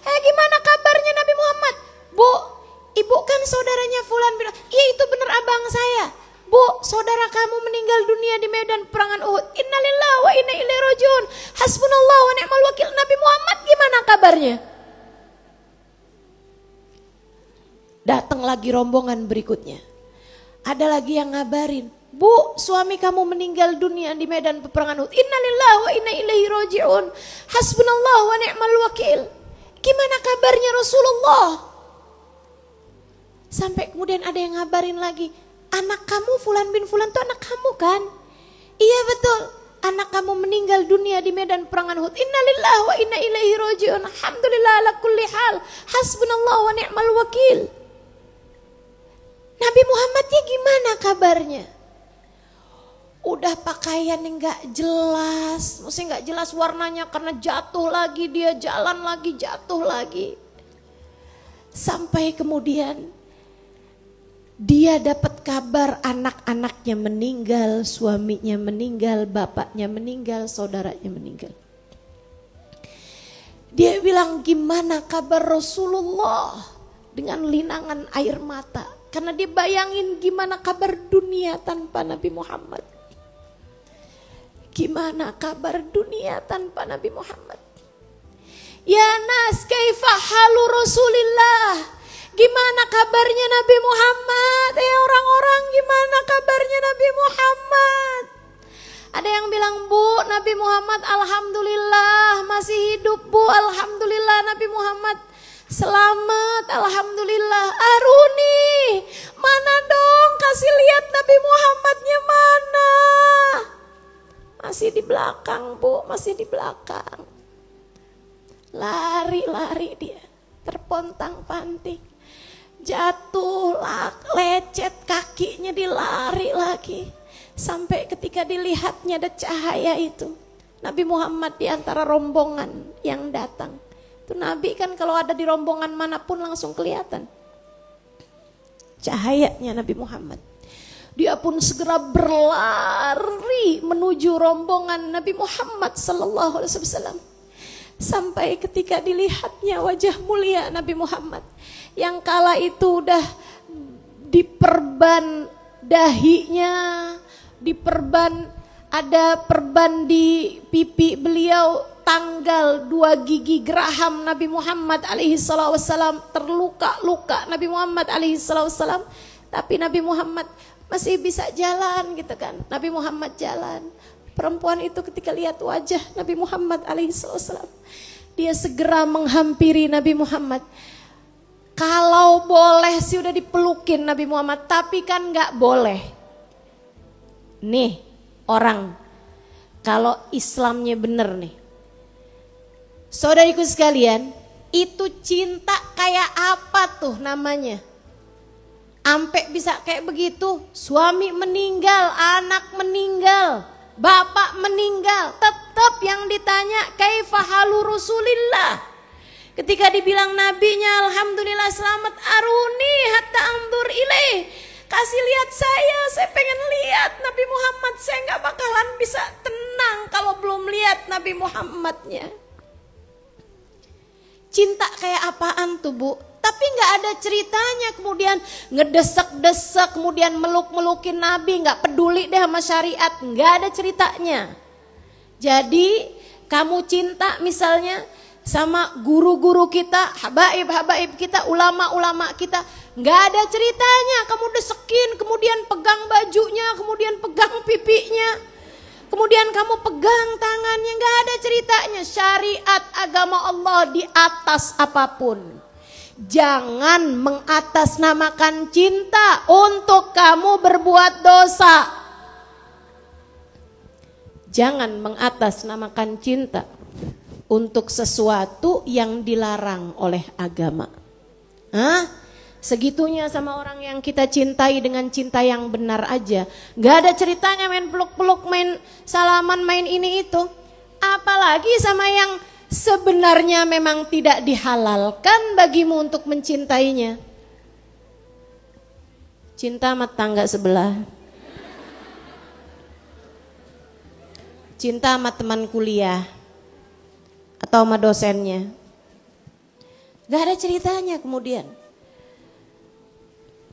Gimana kabarnya Nabi Muhammad? Bu, ibu kan saudaranya Fulan bilang, iya itu benar abang saya. Bu, saudara kamu meninggal dunia di medan perangan Uhud. Innalillahi wa inna ilaihi raji'un, hasbunallahu wa ni'mal wakil. Nabi Muhammad gimana kabarnya? Datang lagi rombongan berikutnya. Ada lagi yang ngabarin, Bu, suami kamu meninggal dunia di medan peperangan Uhud. Innalillahi wa inna ilaihi raji'un, hasbunallahu wa ni'mal wakil. Gimana kabarnya Rasulullah? Sampai kemudian ada yang ngabarin lagi, anak kamu Fulan bin Fulan itu anak kamu kan? Iya betul, anak kamu meninggal dunia di medan perangan Uhud. Innalillahi wa inna ilaihi raji'un, alhamdulillah ala kulli hal, hasbunallahu wa ni'mal wakil. Nabi Muhammadnya gimana kabarnya? Udah pakaian yang gak jelas, maksudnya gak jelas warnanya karena jatuh lagi, dia jalan lagi, jatuh lagi. Sampai kemudian dia dapat kabar anak-anaknya meninggal, suaminya meninggal, bapaknya meninggal, saudaranya meninggal. Dia bilang, gimana kabar Rasulullah? Dengan linangan air mata. Karena dia bayangin gimana kabar dunia tanpa Nabi Muhammad. Gimana kabar dunia tanpa Nabi Muhammad? Ya Nas, kaifa halu Rasulillah? Gimana kabarnya Nabi Muhammad? Orang-orang, gimana kabarnya Nabi Muhammad? Ada yang bilang, Bu, Nabi Muhammad alhamdulillah masih hidup, Bu. Alhamdulillah Nabi Muhammad selamat, alhamdulillah. Aruni, mana dong, kasih lihat Nabi Muhammadnya mana? Masih di belakang, Bu, masih di belakang. Lari-lari dia, terpontang-panting. Jatuh, lecet kakinya, dilari lagi. Sampai ketika dilihatnya ada cahaya itu. Nabi Muhammad di antara rombongan yang datang. Itu Nabi kan kalau ada di rombongan manapun langsung kelihatan. Cahayanya Nabi Muhammad. Dia pun segera berlari menuju rombongan Nabi Muhammad sallallahu alaihi wasallam. Sampai ketika dilihatnya wajah mulia Nabi Muhammad yang kala itu udah diperban dahinya, diperban, ada perban di pipi beliau, tanggal 2 gigi geraham Nabi Muhammad alaihi wasallam terluka-luka Nabi Muhammad alaihi wasallam, tapi Nabi Muhammad masih bisa jalan gitu kan. Nabi Muhammad jalan. Perempuan itu ketika lihat wajah Nabi Muhammad alaihi wasallam, dia segera menghampiri Nabi Muhammad. Kalau boleh sih udah dipelukin Nabi Muhammad, tapi kan gak boleh. Nih orang, kalau Islamnya bener nih, saudariku sekalian, itu cinta kayak apa tuh namanya? Ampe bisa kayak begitu, suami meninggal, anak meninggal, bapak meninggal, tetap yang ditanya kaifa halu Rasulillah. Ketika dibilang nabinya alhamdulillah selamat, aruni hatta anzur ilaih, kasih lihat saya pengen lihat Nabi Muhammad, saya gak bakalan bisa tenang kalau belum lihat Nabi Muhammadnya. Cinta kayak apaan tuh Bu? Tapi Tapi nggak ada ceritanya, kemudian ngedesek-desek, kemudian meluk-melukin Nabi, nggak peduli deh sama syariat, nggak ada ceritanya. Jadi kamu cinta misalnya sama guru-guru kita, habaib-habaib kita, ulama-ulama kita, nggak ada ceritanya. Kamu desekin, kemudian pegang bajunya, kemudian pegang pipinya, kemudian kamu pegang tangannya, nggak ada ceritanya. Syariat agama Allah di atas apapun. Jangan mengatasnamakan cinta untuk kamu berbuat dosa. Jangan mengatasnamakan cinta untuk sesuatu yang dilarang oleh agama. Segitunya sama orang yang kita cintai dengan cinta yang benar aja. Gak ada ceritanya main peluk-peluk, main salaman, main ini itu. Apalagi sama yang sebenarnya memang tidak dihalalkan bagimu untuk mencintainya. Cinta sama tangga sebelah, cinta sama teman kuliah atau sama dosennya. Gak ada ceritanya kemudian.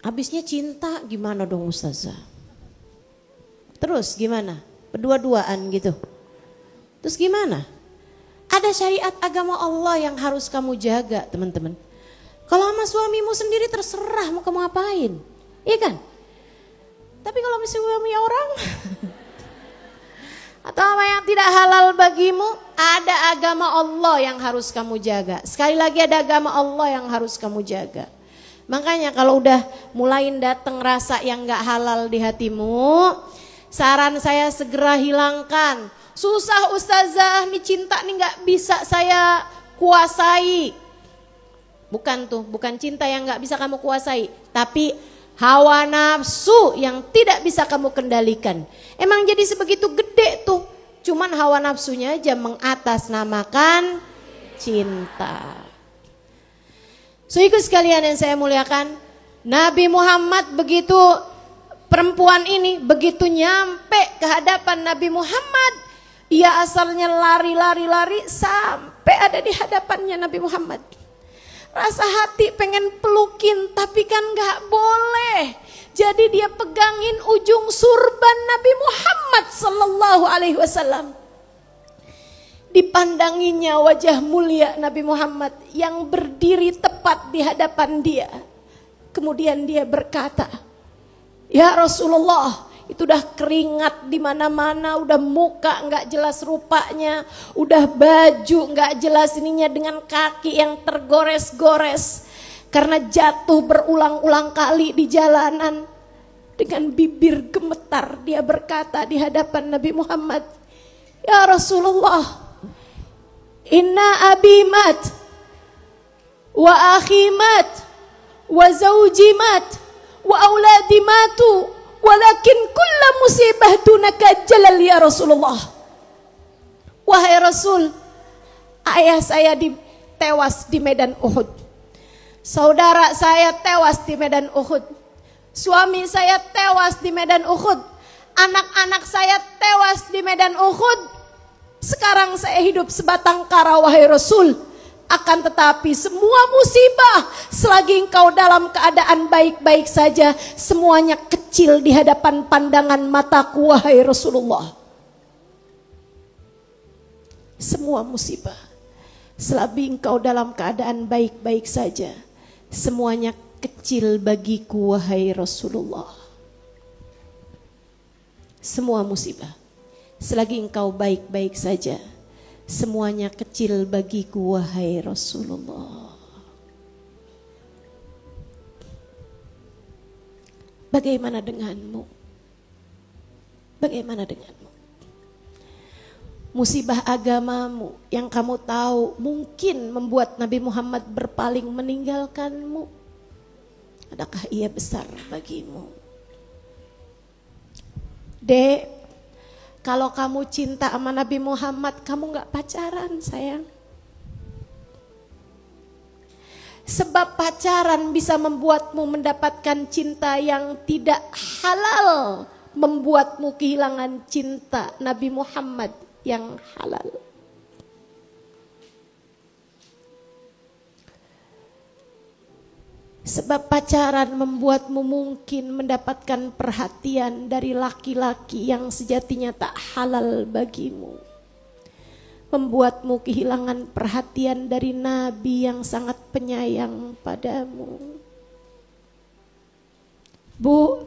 Habisnya cinta gimana dong Ustazah? Terus gimana? Berdua-duaan gitu. Terus gimana? Ada syariat agama Allah yang harus kamu jaga, teman-teman. Kalau sama suamimu sendiri terserah mau kamu apain. Iya kan? Tapi kalau suami orang atau apa yang tidak halal bagimu, ada agama Allah yang harus kamu jaga. Sekali lagi ada agama Allah yang harus kamu jaga. Makanya kalau udah mulai datang rasa yang gak halal di hatimu, saran saya segera hilangkan. Susah Ustazah, nih cinta nih gak bisa saya kuasai. Bukan cinta yang gak bisa kamu kuasai, tapi hawa nafsu yang tidak bisa kamu kendalikan. Emang jadi sebegitu gede tuh, cuman hawa nafsunya aja mengatasnamakan cinta. Saudaraku sekalian yang saya muliakan, Nabi Muhammad begitu perempuan ini begitu nyampe ke hadapan Nabi Muhammad, ia asalnya lari sampai ada di hadapannya Nabi Muhammad. Rasa hati pengen pelukin tapi kan gak boleh. Jadi dia pegangin ujung surban Nabi Muhammad sallallahu alaihi wasallam. Dipandanginya wajah mulia Nabi Muhammad yang berdiri tepat di hadapan dia. Kemudian dia berkata, "Ya Rasulullah, itu udah keringat di mana-mana, udah muka nggak jelas rupanya, udah baju nggak jelas ininya dengan kaki yang tergores-gores karena jatuh berulang-ulang kali di jalanan." Dengan bibir gemetar dia berkata di hadapan Nabi Muhammad, "Ya Rasulullah, inna abi mat, wa akhi mat, wa zawji mat, wa auladi matu, walakin kulla musibah dunaka jalal ya Rasulullah." Wahai Rasul, ayah saya tewas di medan Uhud, saudara saya tewas di medan Uhud, suami saya tewas di medan Uhud, anak-anak saya tewas di medan Uhud. Sekarang saya hidup sebatang kara wahai Rasul. Akan tetapi semua musibah selagi engkau dalam keadaan baik-baik saja, semuanya kecil di hadapan pandangan mataku wahai Rasulullah. Semua musibah selagi engkau dalam keadaan baik-baik saja, semuanya kecil bagiku wahai Rasulullah. Semua musibah selagi engkau baik-baik saja, semuanya kecil bagiku wahai Rasulullah. Bagaimana denganmu? Bagaimana denganmu? Musibah agamamu yang kamu tahu mungkin membuat Nabi Muhammad berpaling meninggalkanmu, adakah ia besar bagimu? Dek, kalau kamu cinta sama Nabi Muhammad, kamu gak pacaran sayang. Sebab pacaran bisa membuatmu mendapatkan cinta yang tidak halal, membuatmu kehilangan cinta Nabi Muhammad yang halal. Sebab pacaran membuatmu mungkin mendapatkan perhatian dari laki-laki yang sejatinya tak halal bagimu. Membuatmu kehilangan perhatian dari Nabi yang sangat penyayang padamu. Bu,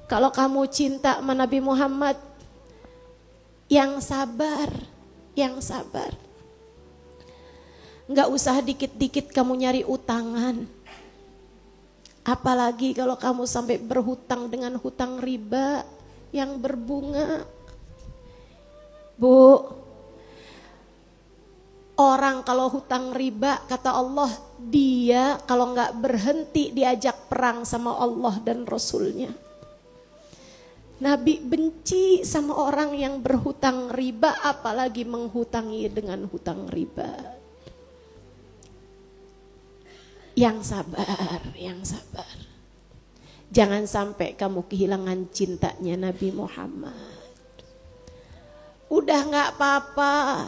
kalau kamu cinta sama Nabi Muhammad, yang sabar, yang sabar. Enggak usah dikit-dikit kamu nyari utangan. Apalagi kalau kamu sampai berhutang dengan hutang riba yang berbunga. Bu, orang kalau hutang riba, kata Allah, dia kalau enggak berhenti diajak perang sama Allah dan Rasulnya. Nabi benci sama orang yang berhutang riba, apalagi menghutangi dengan hutang riba. Yang sabar, yang sabar. Jangan sampai kamu kehilangan cintanya Nabi Muhammad. Udah gak apa-apa.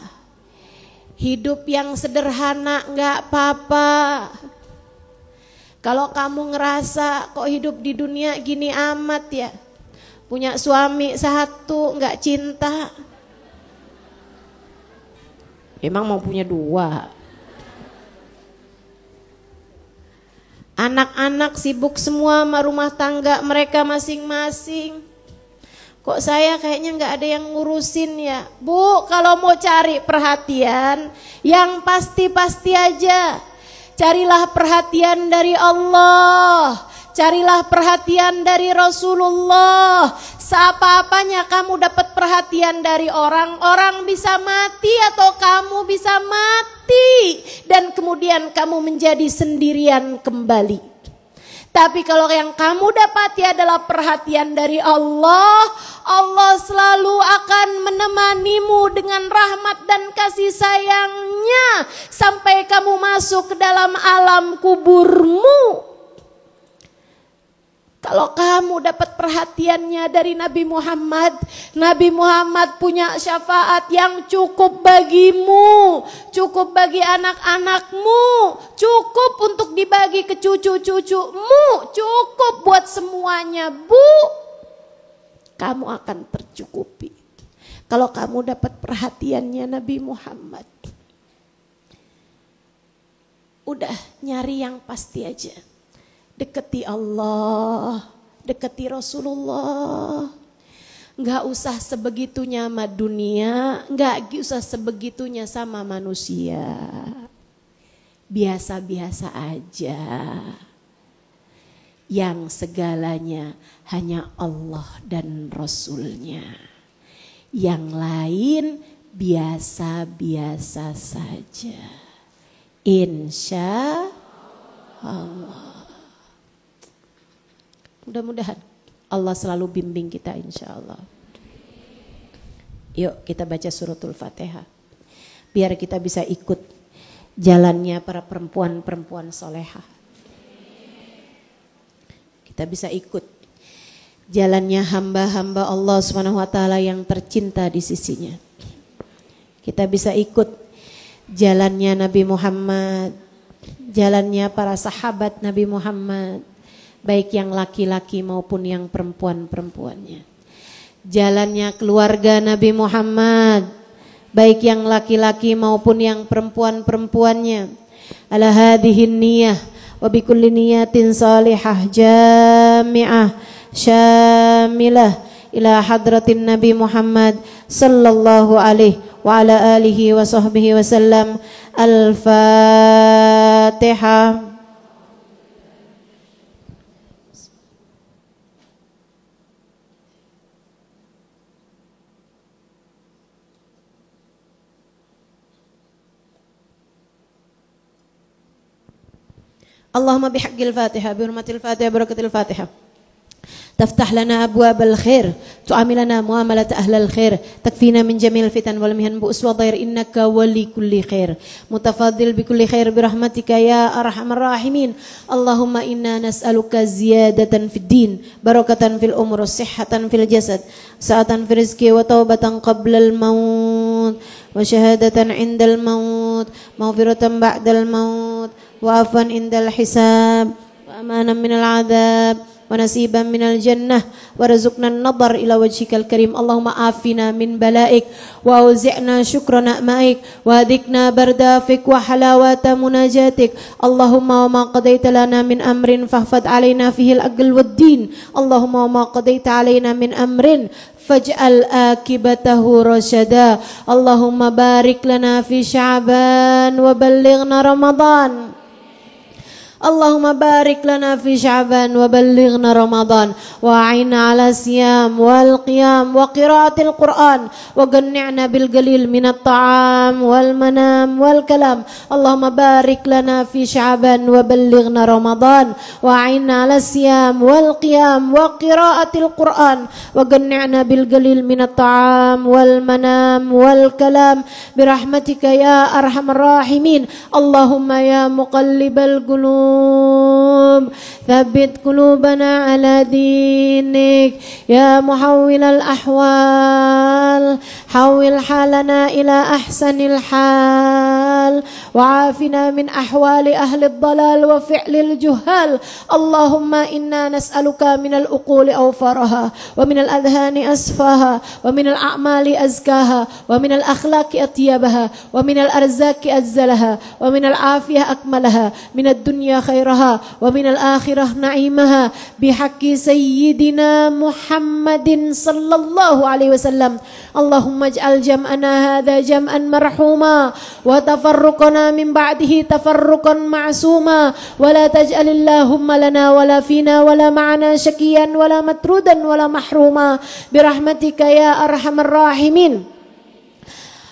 Hidup yang sederhana gak apa-apa. Kalau kamu ngerasa kok hidup di dunia gini amat ya. Punya suami satu gak cinta. Emang mau punya dua? Anak-anak sibuk semua sama rumah tangga mereka masing-masing. Kok saya kayaknya nggak ada yang ngurusin ya. Bu, kalau mau cari perhatian, yang pasti-pasti aja. Carilah perhatian dari Allah. Carilah perhatian dari Rasulullah. Seapa-apanya kamu dapat perhatian dari orang, orang bisa mati atau kamu bisa mati. Dan kemudian kamu menjadi sendirian kembali. Tapi kalau yang kamu dapati adalah perhatian dari Allah, Allah selalu akan menemanimu dengan rahmat dan kasih sayangnya. Sampai kamu masuk ke dalam alam kuburmu. Kalau kamu dapat perhatiannya dari Nabi Muhammad, Nabi Muhammad punya syafaat yang cukup bagimu, cukup bagi anak-anakmu, cukup untuk dibagi ke cucu-cucumu, cukup buat semuanya, Bu. Kamu akan tercukupi. Kalau kamu dapat perhatiannya Nabi Muhammad. Udah nyari yang pasti aja. Deketi Allah, deketi Rasulullah. Enggak usah sebegitunya sama dunia, enggak usah sebegitunya sama manusia. Biasa-biasa aja. Yang segalanya hanya Allah dan Rasulnya. Yang lain biasa-biasa saja. Insya Allah. Mudah-mudahan Allah selalu bimbing kita insya Allah. Yuk kita baca suratul Fatihah. Biar kita bisa ikut jalannya para perempuan-perempuan solehah. Kita bisa ikut jalannya hamba-hamba Allah SWT yang tercinta di sisinya. Kita bisa ikut jalannya Nabi Muhammad, jalannya para sahabat Nabi Muhammad. Baik yang laki-laki maupun yang perempuan-perempuannya. Jalannya keluarga Nabi Muhammad, baik yang laki-laki maupun yang perempuan-perempuannya. Ala hadhihin niyah wa bikulli niyatin salihah jami'ah syamilah ila hadratin Nabi Muhammad sallallahu alaihi wa ala alihi wa sahbihi wasallam. Al-Fatihah. Allahumma bihaqqil Fatihah bihurmatil Fatihah barakatil Fatihah taftah lana abwabal khair tu'amilana muamalat ahlal khair takfina min jamil fitan wal mihan bu'us wa dhair innaka wali kulli khair mutafadil bi kulli khair birahmatika ya arhamar rahimin. Allahumma inna nas'aluka ziyadatan fid din barakatan fil umur sihhatan fil jasad sa'atan fil rizqi wa taubatan qablal maut wa syahadatan indal maut maghfiratan ba'dal maut wa afwan indal hisab وأمانا من العذاب ونسيبا من الجنة ورزقنا النظر إلى وجهك الكريم اللهم آفنا من بلائك وأوزعنا شكر نعمائك وذقنا برد عفوك وحلاوة مناجاتك اللهم وما قضيت لنا من أمر فاحفظ علينا فيه العقل والدين اللهم وما قضيت علينا من أمر فاجعل آكبته رشدا اللهم بارك لنا في شعبان وبلغنا رمضان اللهم بارك لنا في شعبان وبلغنا رمضان وأعنا على الصيام والقيام وقراءة القرآن وقنعنا بالقليل من الطعام والمنام والكلام اللهم بارك لنا في شعبان وبلغنا رمضان وأعنا على الصيام والقيام وقراءة القرآن وقنعنا بالقليل من الطعام والمنام والكلام برحمتك يا أرحم الراحمين اللهم يا مقلب القلوب ثبت قلوبنا على دينك يا محول الأحوال حول حالنا إلى أحسن الحال وعافنا من أحوال أهل الضلال وفعل الجهال اللهم إنا نسألك من العقول أوفرها ومن الأذهان أسفاها ومن الأعمال أزكاها ومن الأخلاق أطيبها ومن الأرزاق أزلها ومن العافية أكملها من الدنيا خيرها ومن الآخرة نعيمها بحق سيدنا محمد صلى الله عليه وسلم اللهم اجعل جمعنا هذا جمعا مرحوما وتفرقنا من بعده تفرقا معصوما ولا تجعل اللهم لنا ولا فينا ولا معنا شقيا ولا مطرودا ولا محروما برحمتك يا أرحم الراحمين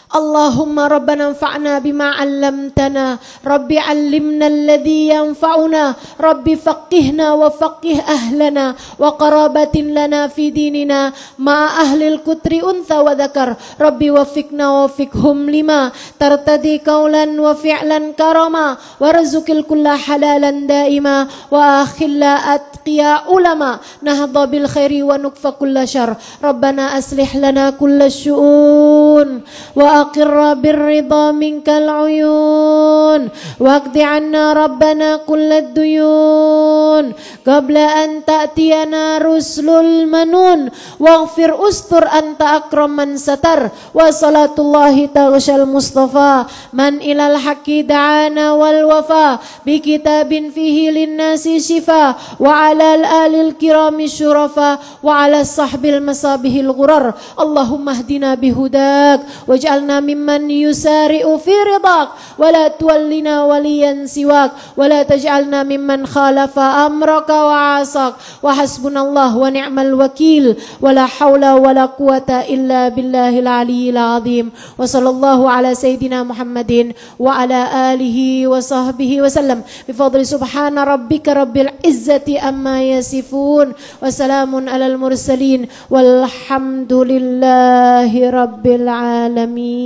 اللهم ربنا انفعنا بما علمتنا رب علمنا الذي ينفعنا رب فقهنا وفقه أهلنا وقرابة لنا في ديننا مع أهل الكتر أنثى وذكر رب وفقنا وفقهم لما ترتدي قولا وفعلا كرما وارزق الكل حلالا دائما وأخل أتقياء علماء نهض بالخير ونكف كل شر ربنا أصلح لنا كل الشؤون وأقر بالرضا منك العيون واقض عنا ربنا كل الديون قبل أن تأتينا رسل المنون واغفر أستر أنت أكرم من ستر وصلاة الله تغشى المصطفى من إلى الحق دعانا والوفا بكتاب فيه للناس شفاء وعلى الآل الكرام الشرفاء وعلى الصحب المصابه الغرر اللهم اهدنا بهداك واجعلنا ممن يسارع في رضاك ولا تولنا وليا سواك ولا تجعلنا ممن خالف أمرك وعاصاك وحسبنا الله ونعم الوكيل ولا حول ولا قوة إلا بالله العلي العظيم وصلى الله على سيدنا محمد وعلى آله وصحبه وسلم بفضل سبحان ربك رب العزة أما يصفون وسلام على المرسلين والحمد لله رب العالمين.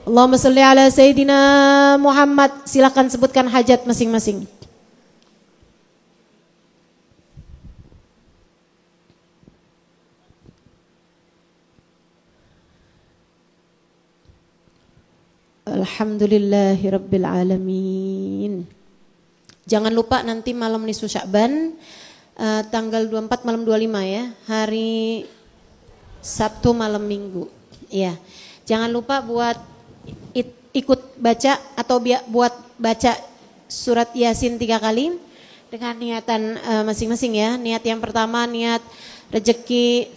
Allahumma sholli ala Sayyidina Muhammad. Silakan sebutkan hajat masing-masing. Alhamdulillahi rabbil alamin. Jangan lupa nanti malam nisfu Sya'ban, tanggal 24 malam 25 ya, hari Sabtu malam Minggu. Ya, jangan lupa buat ikut baca atau buat baca surat Yasin 3 kali dengan niatan masing-masing ya. Niat yang pertama niat rezeki.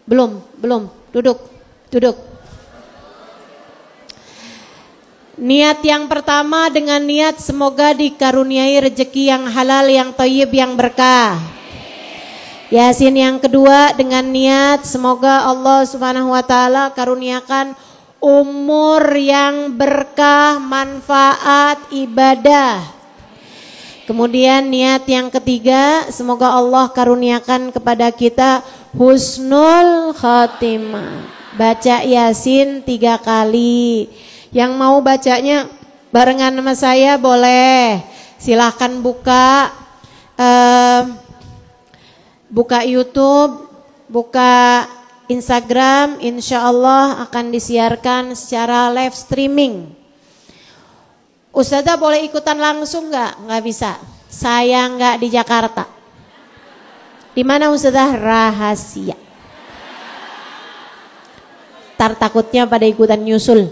Belum, duduk. Niat yang pertama dengan niat semoga dikaruniai rezeki yang halal, yang thayyib, yang berkah. Yasin yang kedua dengan niat semoga Allah Subhanahu wa taala karuniakan umur yang berkah, manfaat, ibadah. Kemudian niat yang ketiga semoga Allah karuniakan kepada kita husnul khatimah. Baca Yasin 3 kali. Yang mau bacanya barengan sama saya boleh. Silahkan buka YouTube, buka Instagram, insya Allah akan disiarkan secara live streaming. Ustazah boleh ikutan langsung nggak? Nggak bisa. Saya nggak di Jakarta. Di mana Ustazah? Rahasia. Tar takutnya pada ikutan nyusul.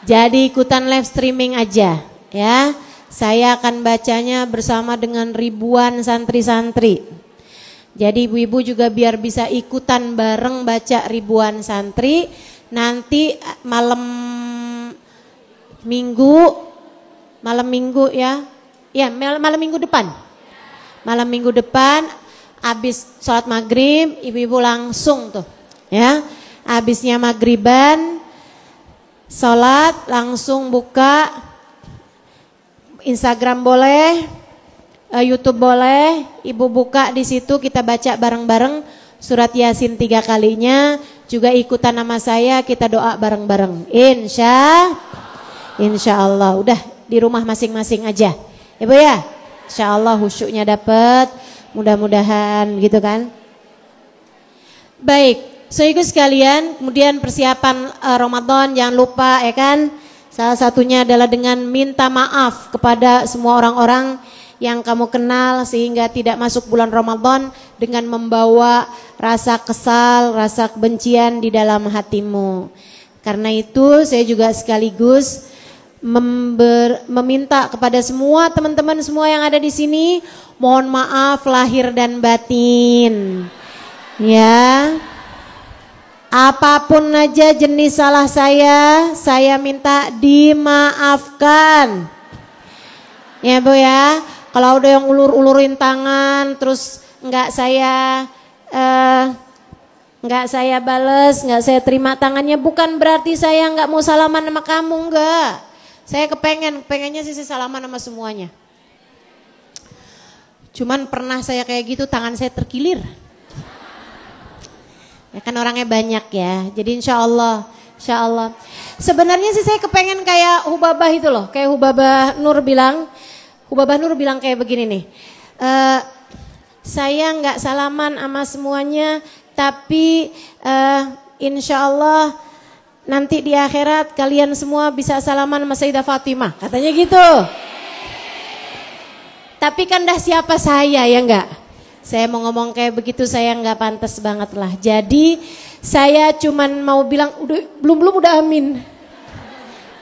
Jadi ikutan live streaming aja ya. Saya akan bacanya bersama dengan ribuan santri-santri. Jadi ibu-ibu juga biar bisa ikutan bareng baca ribuan santri. Nanti malam minggu ya. Ya, malam minggu depan. Malam minggu depan habis sholat maghrib, ibu-ibu langsung tuh ya. Habisnya maghriban sholat langsung buka Instagram boleh, YouTube boleh, ibu buka di situ kita baca bareng-bareng surat Yasin 3 kalinya, juga ikutan nama saya kita doa bareng-bareng. Insya Allah udah di rumah masing-masing aja, ibu ya. Insya Allah khusyuknya dapat, mudah-mudahan gitu kan. Baik. So ikut sekalian, kemudian persiapan Ramadan jangan lupa ya kan. Salah satunya adalah dengan minta maaf kepada semua orang-orang yang kamu kenal sehingga tidak masuk bulan Ramadan dengan membawa rasa kesal, rasa kebencian di dalam hatimu. Karena itu saya juga sekaligus meminta kepada semua teman-teman semua yang ada di sini, mohon maaf lahir dan batin. Ya. Apapun aja jenis salah saya minta dimaafkan. Ya Bu ya, kalau udah yang ulur-ulurin tangan terus nggak saya bales, nggak saya terima tangannya, bukan berarti saya nggak mau salaman sama kamu, enggak. Saya pengennya sih saya salaman sama semuanya. Cuman pernah saya kayak gitu tangan saya terkilir. Ya kan orangnya banyak ya, jadi insya Allah. Sebenarnya sih saya kepengen kayak Hubabah itu loh, kayak Hubabah Nur bilang kayak begini nih. Saya nggak salaman sama semuanya, tapi insya Allah nanti di akhirat kalian semua bisa salaman sama Sayyidah Fatimah, katanya gitu. Tapi kan dah siapa saya ya enggak? Saya mau ngomong kayak begitu saya nggak pantas banget lah. Jadi saya cuman mau bilang belum udah amin.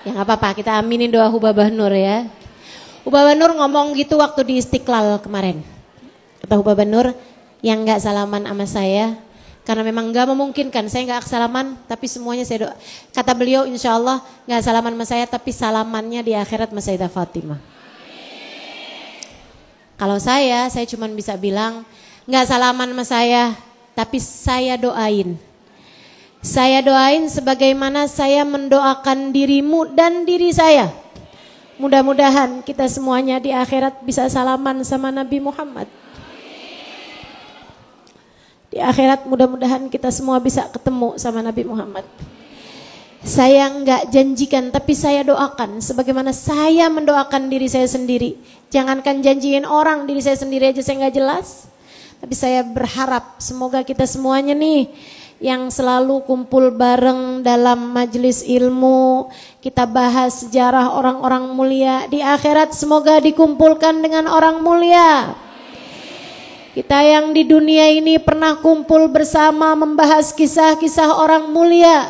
Ya nggak apa-apa, kita aminin doa Hubabah Nur ya. Hubabah Nur ngomong gitu waktu di Istiqlal kemarin. Kata Hubabah Nur, yang nggak salaman sama saya karena memang nggak memungkinkan, saya nggak salaman tapi semuanya saya doa. Kata beliau insya Allah nggak salaman sama saya tapi salamannya di akhirat sama Sayyidah Fatimah. Kalau saya cuma bisa bilang nggak salaman sama saya, tapi saya doain. Saya doain sebagaimana saya mendoakan dirimu dan diri saya. Mudah-mudahan kita semuanya di akhirat bisa salaman sama Nabi Muhammad. Di akhirat mudah-mudahan kita semua bisa ketemu sama Nabi Muhammad. Saya nggak janjikan tapi saya doakan sebagaimana saya mendoakan diri saya sendiri. Jangankan janjiin orang, diri saya sendiri aja saya nggak jelas. Tapi saya berharap semoga kita semuanya nih yang selalu kumpul bareng dalam majelis ilmu, kita bahas sejarah orang-orang mulia, di akhirat semoga dikumpulkan dengan orang mulia. Kita yang di dunia ini pernah kumpul bersama membahas kisah-kisah orang mulia.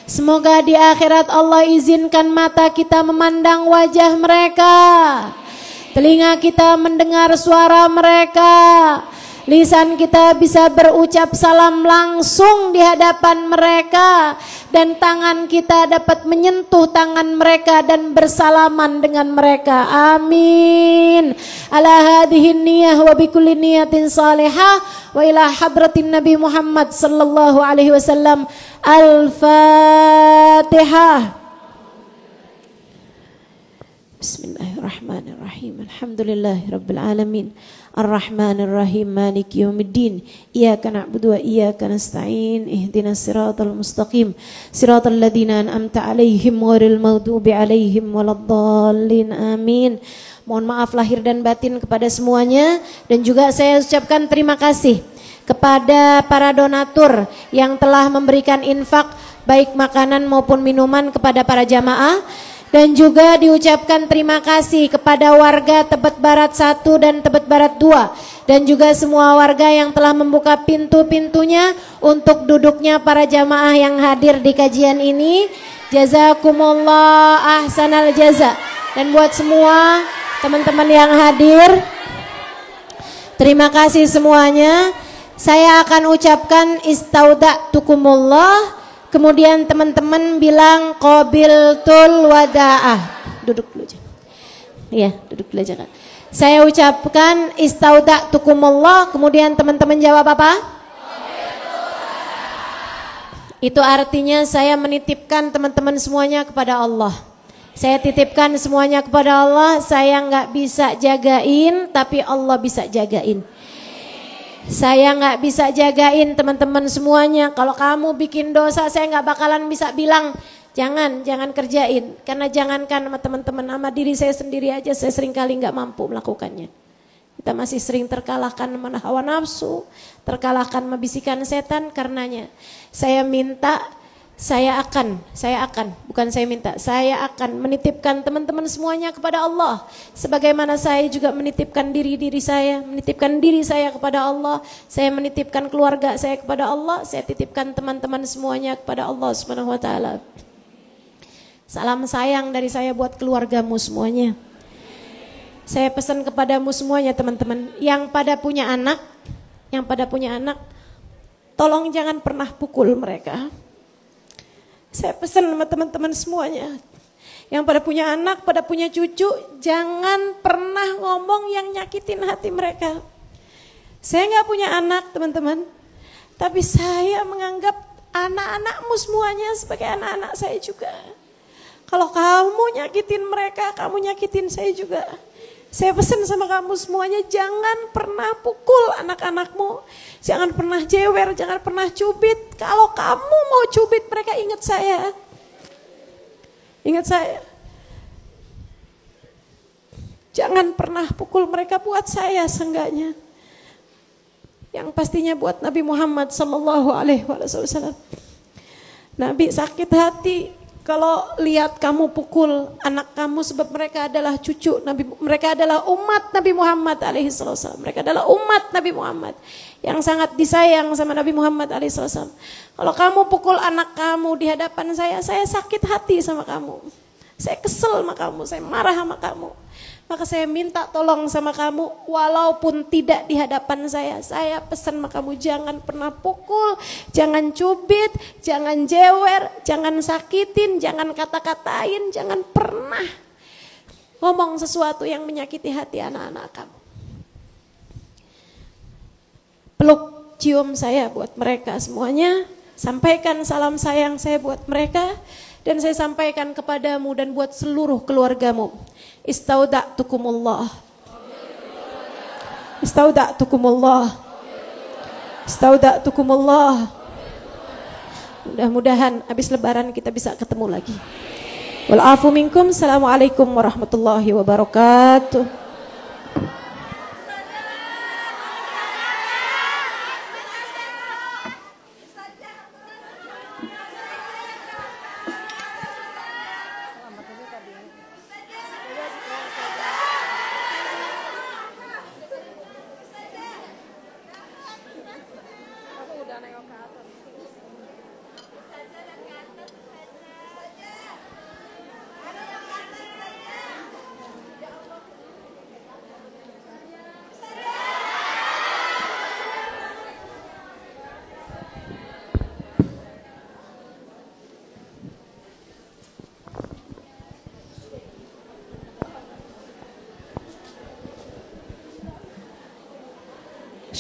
Semoga di akhirat Allah izinkan mata kita memandang wajah mereka, telinga kita mendengar suara mereka, lisan kita bisa berucap salam langsung di hadapan mereka, dan tangan kita dapat menyentuh tangan mereka dan bersalaman dengan mereka. Amin. Ala hadhihi niyah wa bikulli niyatin salihah wa ila hadratin Nabi Muhammad sallallahu alaihi wasallam. Al-Fatihah. Bismillahirrahmanirrahim. Alhamdulillahirabbil alamin. Ar-Rahmanir-Rahim. Maliki yaumiddin. Iyyaka na'budu wa iyyaka nasta'in. Ihdinas siratal mustaqim. Siratal ladzina an'amta 'alaihim ghairil maghdubi 'alaihim waladdallin. Amin. Mohon maaf lahir dan batin kepada semuanya, dan juga saya ucapkan terima kasih kepada para donatur yang telah memberikan infak baik makanan maupun minuman kepada para jamaah Dan juga diucapkan terima kasih kepada warga Tebet Barat 1 dan Tebet Barat 2 dan juga semua warga yang telah membuka pintu-pintunya untuk duduknya para jamaah yang hadir di kajian ini. Jazakumullah ahsanal jaza. Dan buat semua teman-teman yang hadir, terima kasih semuanya. Saya akan ucapkan istauda'tukumullah. Kemudian teman-teman bilang qabiltul wada'ah. Duduk dulu aja. Iya, duduk dulu aja Kak. Saya ucapkan istauda'tukumullah. Kemudian teman-teman jawab apa? Itu artinya saya menitipkan teman-teman semuanya kepada Allah. Saya titipkan semuanya kepada Allah. Saya nggak bisa jagain, tapi Allah bisa jagain. Saya nggak bisa jagain teman-teman semuanya. Kalau kamu bikin dosa, saya nggak bakalan bisa bilang jangan kerjain. Karena jangankan sama teman-teman, sama diri saya sendiri aja saya sering kali nggak mampu melakukannya. Kita masih sering terkalahkan sama hawa nafsu, terkalahkan sama bisikan setan. Karenanya saya minta, saya akan, bukan saya minta, saya akan menitipkan teman-teman semuanya kepada Allah. Sebagaimana saya juga menitipkan diri saya, menitipkan diri saya kepada Allah. Saya menitipkan keluarga saya kepada Allah. Saya titipkan teman-teman semuanya kepada Allah Subhanahu wa taala. Salam sayang dari saya buat keluargamu semuanya. Saya pesan kepadamu semuanya teman-teman, yang pada punya anak, tolong jangan pernah pukul mereka. Saya pesan sama teman-teman semuanya, yang pada punya anak, pada punya cucu, jangan pernah ngomong yang nyakitin hati mereka. Saya nggak punya anak teman-teman, tapi saya menganggap anak-anakmu semuanya sebagai anak-anak saya juga. Kalau kamu nyakitin mereka, kamu nyakitin saya juga. Saya pesan sama kamu semuanya, jangan pernah pukul anak-anakmu. Jangan pernah jewer, jangan pernah cubit. Kalau kamu mau cubit mereka, ingat saya. Ingat saya. Jangan pernah pukul mereka, buat saya seenggaknya. Yang pastinya buat Nabi Muhammad SAW. Nabi sakit hati kalau lihat kamu pukul anak kamu, sebab mereka adalah cucu Nabi, mereka adalah umat Nabi Muhammad alaihissalam. Mereka adalah umat Nabi Muhammad yang sangat disayang sama Nabi Muhammad alaihissalam. Kalau kamu pukul anak kamu di hadapan saya sakit hati sama kamu. Saya kesel sama kamu, saya marah sama kamu. Maka saya minta tolong sama kamu, walaupun tidak di hadapan saya pesan sama kamu, jangan pernah pukul, jangan cubit, jangan jewer, jangan sakitin, jangan kata-katain, jangan pernah ngomong sesuatu yang menyakiti hati anak-anak kamu. Peluk, cium saya buat mereka semuanya, sampaikan salam sayang saya buat mereka, dan saya sampaikan kepadamu dan buat seluruh keluargamu. Istauda'tukumullah. Istauda'tukumullah. Istauda'tukumullah. Mudah-mudahan habis lebaran kita bisa ketemu lagi. Wal afu minkum. Assalamualaikum warahmatullahi wabarakatuh.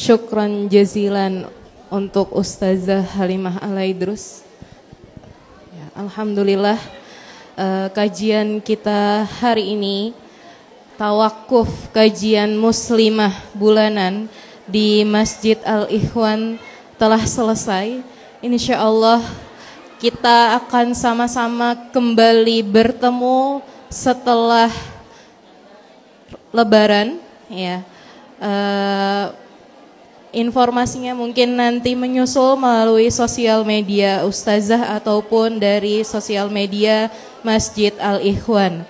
Syukran jazilan untuk Ustazah Halimah Alaidrus. Ya, alhamdulillah kajian kita hari ini, tawakuf kajian muslimah bulanan di Masjid Al-Ikhwan telah selesai. Insyaallah kita akan sama-sama kembali bertemu setelah Lebaran, ya. informasinya mungkin nanti menyusul melalui sosial media Ustazah ataupun dari sosial media Masjid Al-Ikhwan.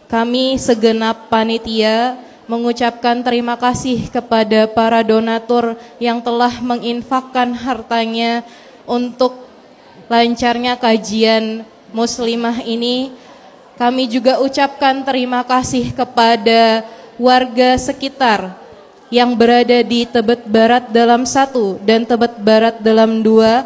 Kami segenap panitia mengucapkan terima kasih kepada para donatur yang telah menginfakkan hartanya untuk lancarnya kajian muslimah ini. Kami juga ucapkan terima kasih kepada warga sekitar yang berada di Tebet Barat dalam 1 dan Tebet Barat dalam 2